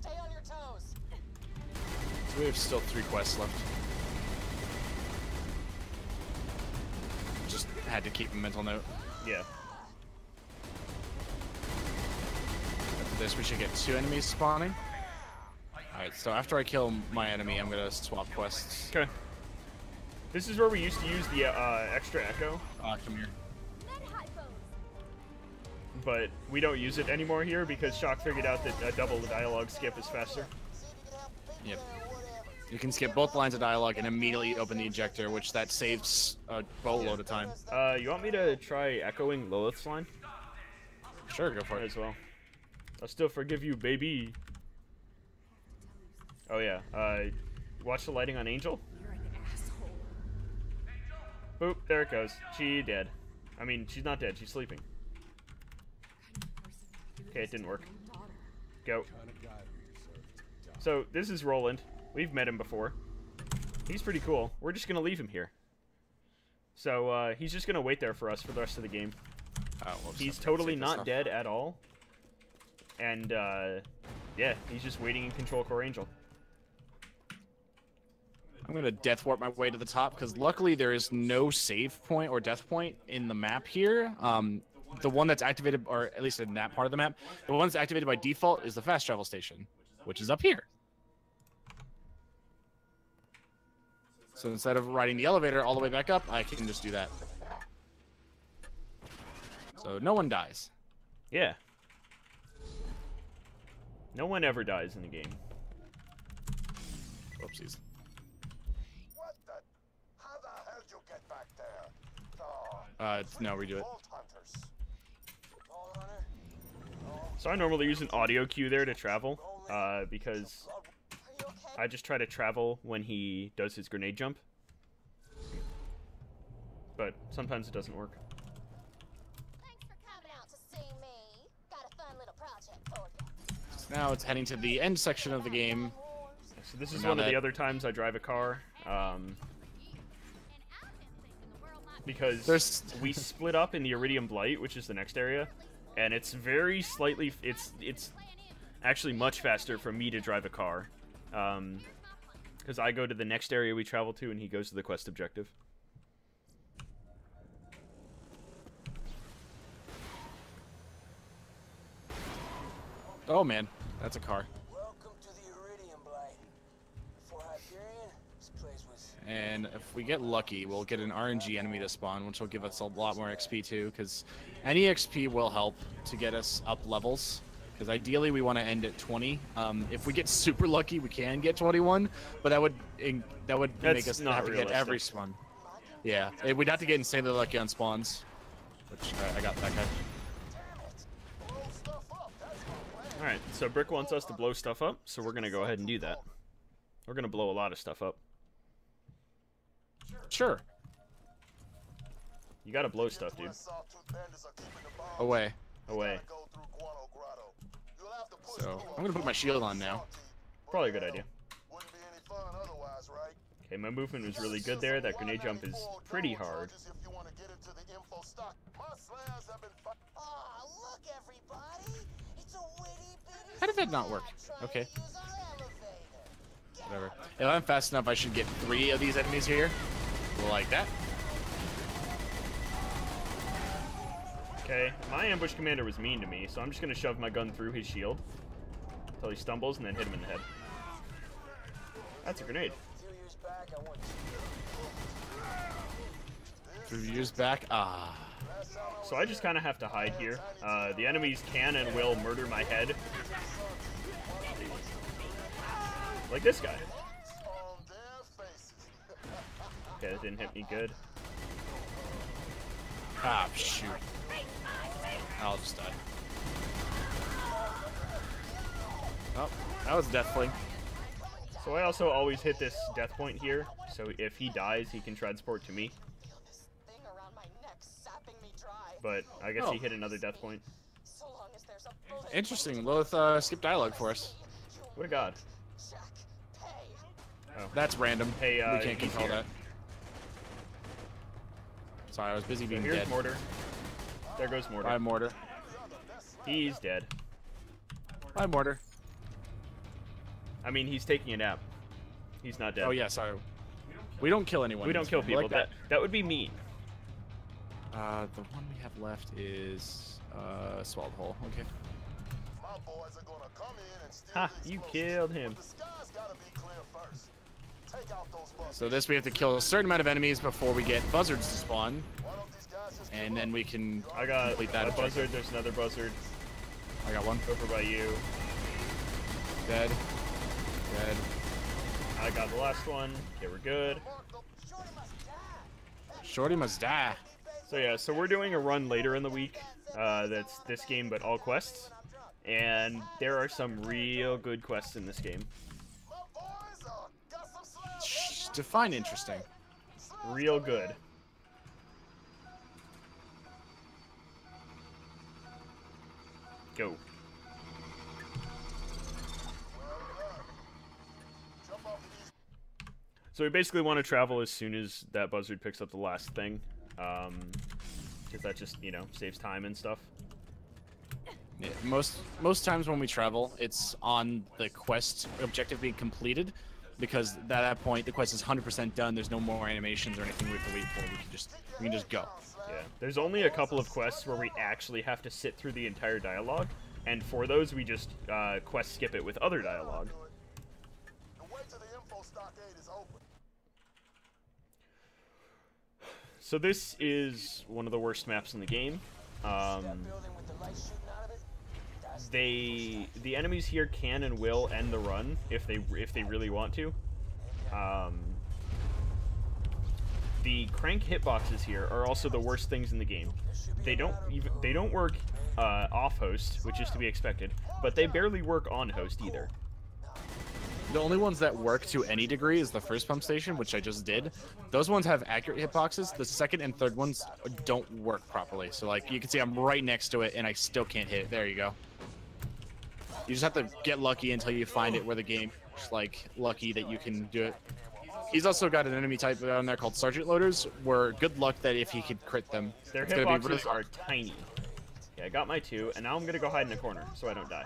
Stay on your toes. So we have still 3 quests left. Just had to keep a mental note. Yeah. After this, we should get 2 enemies spawning. Alright, so after I kill my enemy, I'm gonna swap quests. Okay. This is where we used to use the extra echo. Come here. But we don't use it anymore here because Shock figured out that a double dialogue skip is faster. Yep. You can skip both lines of dialogue and immediately open the ejector, which that saves a boatload of time. You want me to try echoing Lilith's line? Sure, go for it. As well. I'll still forgive you, baby. Oh yeah. Watch the lighting on Angel. Boop, there it goes. She dead. I mean, she's not dead, she's sleeping. Okay, it didn't work. Go. So, this is Roland. We've met him before. He's pretty cool. We're just gonna leave him here. So, he's just gonna wait there for us for the rest of the game. He's totally not dead at all. And, yeah, he's just waiting in Control Core Angel. I'm going to death warp my way to the top, because luckily there is no save point or death point in the map here. The one that's activated, or at least in that part of the map, the one that's activated by default is the fast travel station, which is up here. So instead of riding the elevator all the way back up, I can just do that. So no one dies. Yeah. No one ever dies in the game. Whoopsies. What the? How the hell did you get back there? No, redo it. Vault hunters. Vault hunter? So I normally use an audio cue there to travel, because I just try to travel when he does his grenade jump. But sometimes it doesn't work. Thanks for coming out to see me. Got a fun little project for you. So now it's heading to the end section of the game. So this is one of the other times I drive a car, because we split up in the Iridium Blight, which is the next area, and it's very slightly, it's actually much faster for me to drive a car, because I go to the next area we travel to and he goes to the quest objective. Oh man, that's a car. Welcome to the Iridium Blight. For Hyperion, this place was... And if we get lucky, we'll get an RNG enemy to spawn, which will give us a lot more XP too, because any XP will help to get us up levels. Because ideally we want to end at 20. If we get super lucky, we can get 21, but that would make us have to get every spawn. Yeah, we'd have to get insanely lucky on spawns. Which I got that guy. Alright, so Brick wants us to blow stuff up, so we're going to go ahead and do that. We're going to blow a lot of stuff up. Sure. You got to blow stuff, dude. Away. Away. So, I'm going to put my shield on now. Probably a good idea. Okay, my movement was really good there. That grenade jump is pretty hard. How did that not work? Okay. Whatever. If I'm fast enough, I should get 3 of these enemies here. Like that. Okay, my ambush commander was mean to me, so I'm just going to shove my gun through his shield until he stumbles and then hit him in the head. That's a grenade. 2 years back? Ah. So I just kind of have to hide here. The enemies can and will murder my head. Like this guy. Okay, that didn't hit me good. Ah, shoot. I'll just die. Oh, that was a death fling. So I also always hit this death point here, so if he dies, he can transport to me. But I guess he hit another death point. Interesting. Lilith skipped dialogue for us. What a god. Oh. That's random. Hey, we can't control that. Sorry, I was busy being here's dead. Mortar. There goes Mortar. Bye, Mortar. He's dead. Bye, Mortar. I mean, he's taking a nap. He's not dead. Oh, yeah, sorry. We don't kill anyone. We don't kill people. Like that would be mean. the one we have left is Swallowed Hole. Okay. My boys are gonna come in and steal Ha! the You explosives, killed him. but the sky's gotta be clear first. Take out those buzzards. So this we have to kill a certain amount of enemies before we get buzzards to spawn, Why don't these guys just and then we can I got complete that a objective. buzzard. There's another buzzard I got one. over by you. Dead. Dead. I got the last one. Okay, we're good. Shorty must die. So yeah, so we're doing a run later in the week. That's this game, but all quests. And there are some real good quests in this game. Define interesting. Real good. Go. So we basically want to travel as soon as that buzzard picks up the last thing. Because that just, you know, saves time and stuff. Yeah, most times when we travel, it's on the quest objective being completed, because at that point the quest is 100% done. There's no more animations or anything we have to wait for. We can just go. Yeah, there's only a couple of quests where we actually have to sit through the entire dialogue, and for those we just quest skip it with other dialogue. The way to the info stockade is open. So this is one of the worst maps in the game. The enemies here can and will end the run if they really want to. The crank hitboxes here are also the worst things in the game. They don't work off host, which is to be expected, but they barely work on host either. The only ones that work to any degree is the first pump station, which I just did. Those ones have accurate hitboxes. The second and third ones don't work properly. So like you can see I'm right next to it and I still can't hit it. There you go. You just have to get lucky until you find it where the game is like lucky that you can do it. He's also got an enemy type down there called Sergeant Loaders, where good luck that if he could crit them. Their it's gonna be hitboxes are tiny. Yeah, I got my 2, and now I'm gonna go hide in a corner so I don't die.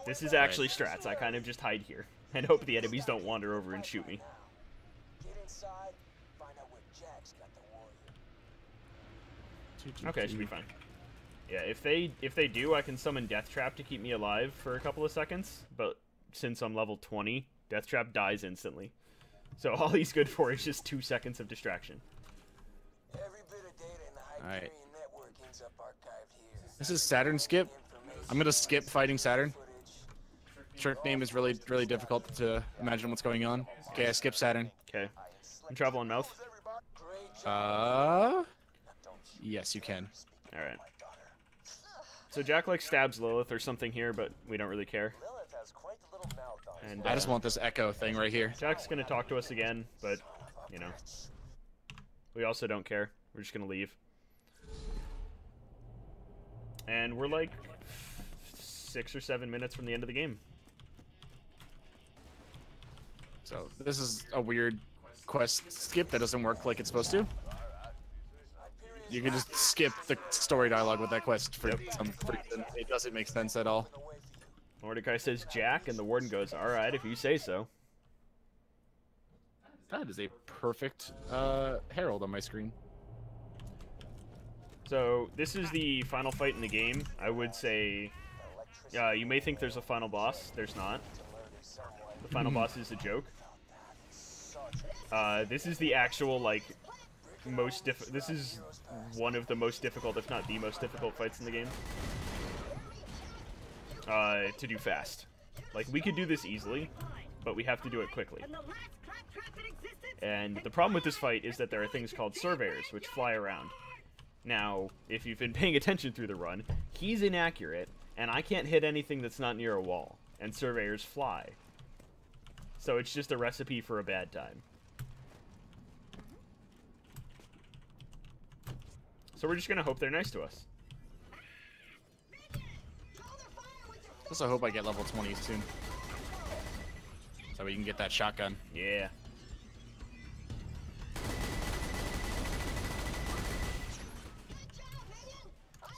This is actually strats. I kind of just hide here and hope the enemies don't wander over and shoot me. Get inside, find out where Jack's got the warrior. Okay, should be fine. Yeah, if they do, I can summon Death Trap to keep me alive for a couple of seconds, but since I'm level 20, Death Trap dies instantly. So all he's good for is just 2 seconds of distraction. Every bit of data in the Hyperion network ends up archived here. This is Saturn skip. I'm gonna skip fighting Saturn. Trick name is really difficult to imagine what's going on. Okay, I skip Saturn. Okay, I'm traveling mouth. Yes, you can. All right. So Jack like stabs Lilith or something here, but we don't really care. Lilith has quite the little mouth on And I just want this echo thing right here. Jack's gonna talk to us again, but you know, we also don't care. We're just gonna leave. And we're like 6 or 7 minutes from the end of the game. So this is a weird quest skip that doesn't work like it's supposed to. You can just skip the story dialogue with that quest for some reason. It doesn't make sense at all. Mordecai says Jack, and the warden goes, "All right, if you say so." That is a perfect herald on my screen. So this is the final fight in the game. I would say, you may think there's a final boss. There's not. The final boss is a joke. This is the actual like this is one of the most difficult, if not the most difficult fights in the game. To do fast. Like, we could do this easily, but we have to do it quickly. And the problem with this fight is that there are things called surveyors, which fly around. Now, if you've been paying attention through the run, he's inaccurate, and I can't hit anything that's not near a wall, and surveyors fly. So it's just a recipe for a bad time. So we're just gonna hope they're nice to us. I also hope I get level 20 soon, so we can get that shotgun. Yeah.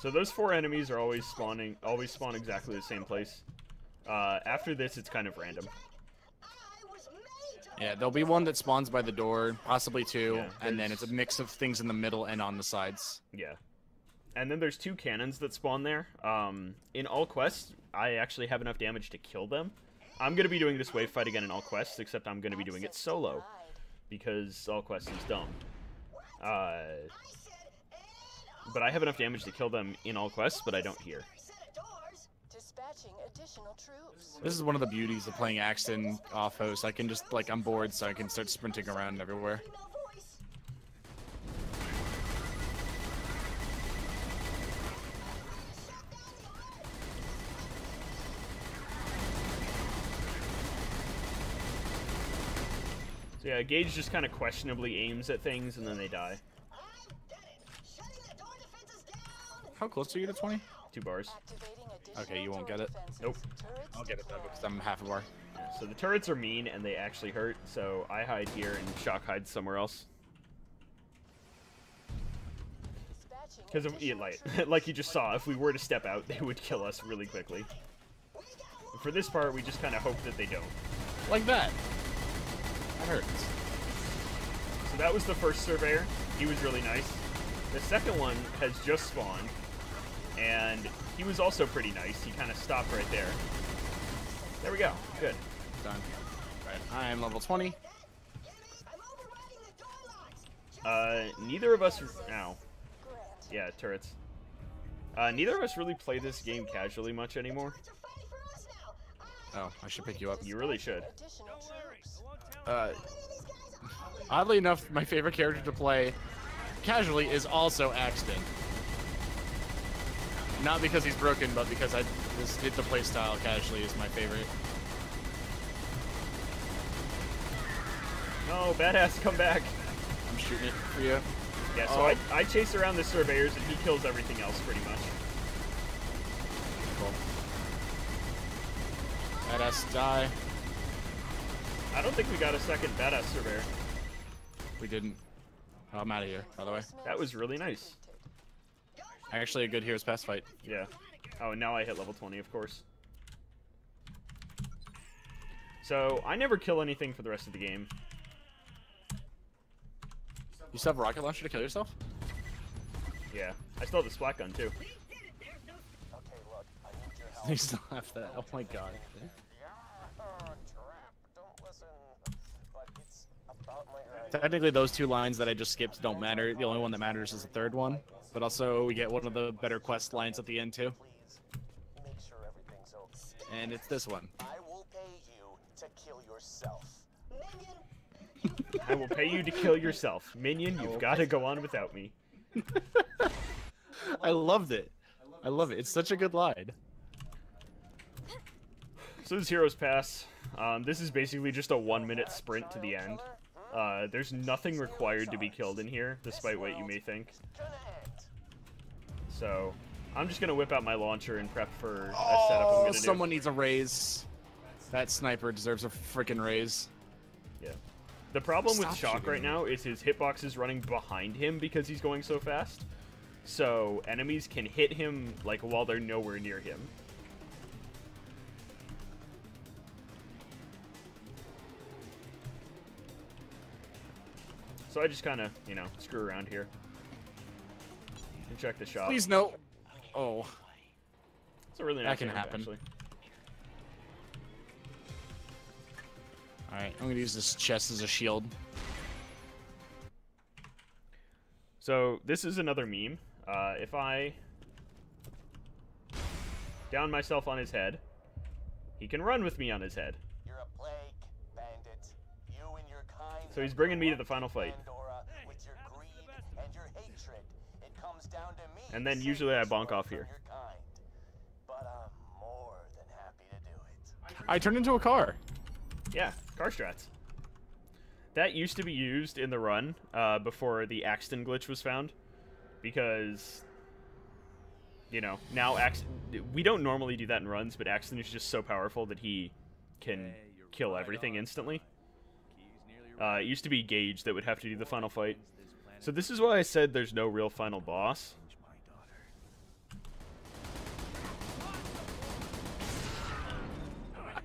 So those 4 enemies are always spawn exactly the same place. After this, it's kind of random. Yeah, there'll be one that spawns by the door, possibly 2, Yeah, and then it's a mix of things in the middle and on the sides. Yeah. And then there's 2 cannons that spawn there. In all quests, I actually have enough damage to kill them. I'm going to be doing this wave fight again in all quests, except I'm going to be doing it solo, because all quests is dumb. But I have enough damage to kill them in all quests, but I don't here. This is one of the beauties of playing Axton off-host. I can just, like, I'm bored, so I can start sprinting around everywhere. So yeah, Gage just kind of questionably aims at things, and then they die. How close are you to 20? 2 bars. Okay, you won't get it. Nope. I'll get it though, because I'm half a bar. Yeah, so the turrets are mean, and they actually hurt, so I hide here, and Shock hides somewhere else. Because like you just saw, if we were to step out, they would kill us really quickly. And for this part, we just kind of hope that they don't. Like that. That hurts. So that was the first surveyor. He was really nice. The second one has just spawned, and he was also pretty nice. He kind of stopped right there. There we go. Good. Done. Right, I am level 20. Neither of us... Ow. Yeah, turrets. Neither of us really play this game casually much anymore. Oh, I should pick you up. You really should. Oddly enough, my favorite character to play casually is also Axton. Not because he's broken, but because the playstyle casually is my favorite. No, badass, come back. I'm shooting it for you. Yeah, so I chase around the surveyors and he kills everything else pretty much. Cool. Badass die. I don't think we got a second badass surveyor. We didn't. Oh, I'm out of here, by the way. That was really nice. Actually, a good Heroes Pass fight. Yeah. Oh, and now I hit level 20, of course. So, I never kill anything for the rest of the game. You still have a rocket launcher to kill yourself? Yeah. I still have the splat gun, too. You still have that. Oh my god. Technically, those 2 lines that I just skipped don't matter. The only one that matters is the 3rd one. But also, we get one of the better quest lines at the end, too. And it's this one. I will pay you to kill yourself. I will pay you to kill yourself. Minion, you've got to go on without me. I loved it. I love it. It's such a good line. So this is Heroes Pass. This is basically just a 1-minute sprint to the end. There's nothing required to be killed in here, despite what you may think. So, I'm just gonna whip out my launcher and prep for a setup I'm gonna do. Someone needs a raise. That sniper deserves a freaking raise. Yeah. The problem with Stop Shock shooting right now is his hitbox is running behind him because he's going so fast. So, enemies can hit him, like, while they're nowhere near him. So I just kind of, you know, screw around here. And check the shot. Please no. Oh. It's a really nice That can image, happen. actually. Alright, I'm gonna use this chest as a shield. So this is another meme. If I down myself on his head, he can run with me on his head. You're a plague, bandit. You and your kind. So he's bringing me to the final fight. Pandora, with your greed and your hatred. It comes down to me. And then usually I bonk off here. Your kind. But I'm more than happy to do it. I turned into a car. Yeah, car strats. That used to be used in the run before the Axton glitch was found. Because, you know, now we don't normally do that in runs, but Axton is just so powerful that he can kill everything instantly. It used to be Gage that would have to do the final fight. So this is why I said there's no real final boss.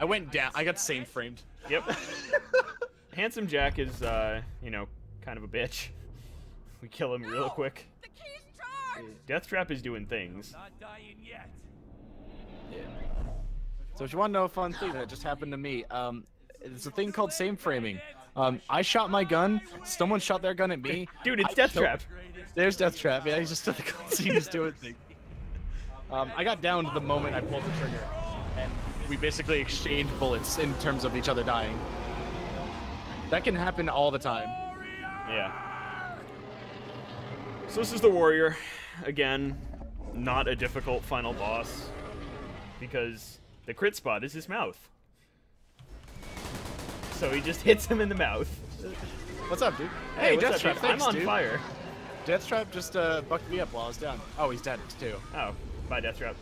I went down. I got same framed. Yep. Handsome Jack is, you know, kind of a bitch. We kill him real quick. The key's charged! Deathtrap is doing things. Not dying yet. Yeah. So if you want to know a fun thing that just happened to me, it's a thing called same framing. I shot my gun. Someone shot their gun at me. Dude, it's Deathtrap. There's Deathtrap. Yeah, he's just at the cutscene just doing things. I got downed the moment I pulled the trigger, and we basically exchanged bullets in terms of each other dying. That can happen all the time. Yeah. So this is the warrior. Again, not a difficult final boss, because the crit spot is his mouth. So he just hits him in the mouth. What's up, dude? Hey, what's Deathtrap, up, dude? thanks, I'm on dude. fire. Deathtrap just bucked me up while I was down. Oh, he's dead too. Oh, bye, Deathtrap.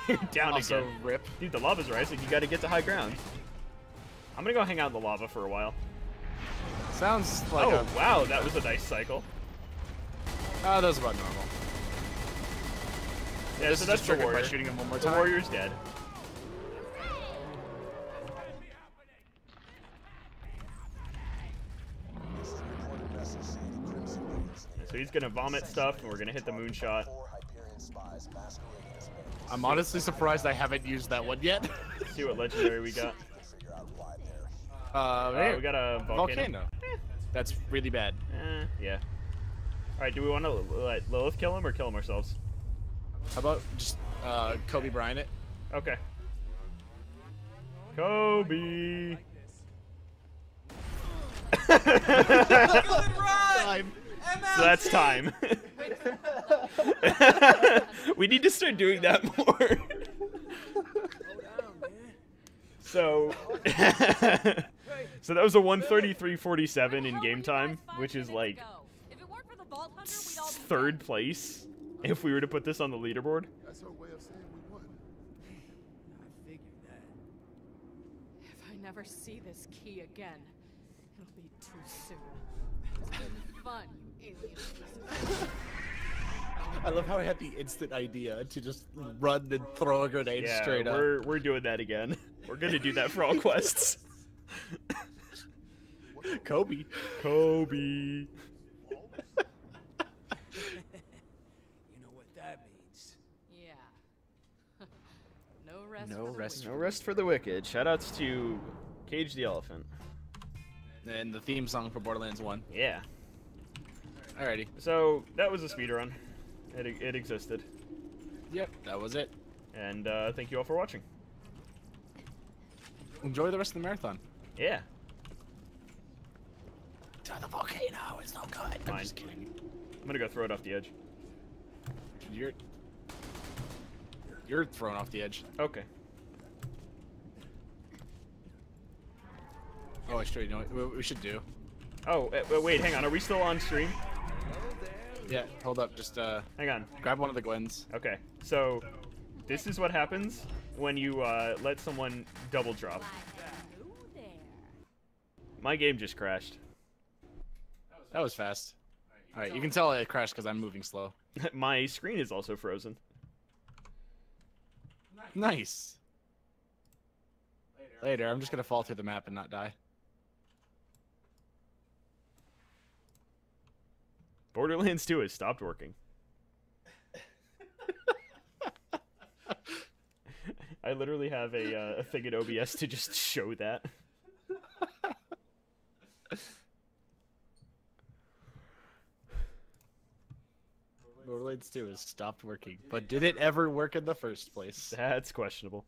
You're down Also, again. rip. Dude, the lava's rising. You gotta get to high ground. I'm gonna go hang out in the lava for a while. Sounds like Oh, wow, that was a nice cycle. that was about normal. Yeah, This so is that's just the triggered by warrior. shooting him one more The time. warrior's dead. So he's gonna vomit stuff, and we're gonna hit the moonshot. I'm honestly surprised I haven't used that one yet. See what legendary we got. There. We got a volcano. That's really bad. Yeah. Alright, do we want to let Lilith kill him or kill him ourselves? How about just Kobe Bryant it? Okay. Kobe! So that's time. We need to start doing that more. So, so that was a 1:33:47 in game time, which is like If it weren't for the Vault Hunter, we'd all be third place if we were to put this on the leaderboard. That's her way of saying we won. I figured that. If I never see this key again, it'll be too soon. It's been fun, you alien pieces. I love how I had the instant idea to just run and throw a grenade Yeah, straight up. we're doing that again. We're gonna do that for all quests. Kobe. Kobe. You know what that means. Yeah. No rest No for the rest. No rest for the wicked. Shoutouts to Cage the Elephant. And the theme song for Borderlands 1. Yeah. Alrighty. So that was a speedrun. It existed. Yep, that was it. And thank you all for watching. Enjoy the rest of the marathon. Yeah. To the volcano is no good. Fine. I'm just kidding. I'm gonna go throw it off the edge. You're thrown off the edge. Okay. Oh, sure. You know what we should do? Oh, wait, hang on. Are we still on stream? Yeah. Hold up. Just Hang on. grab one of the Gwens. Okay. So, this is what happens when you let someone double drop. Hello there. My game just crashed. That was fast. All right, you can tell it crashed because I'm moving slow. My screen is also frozen. Nice. Later, I'm just gonna fall through the map and not die. Borderlands 2 has stopped working. I literally have a thing at OBS to just show that. Borderlands 2 has stopped working, but did it ever work in the first place? That's questionable.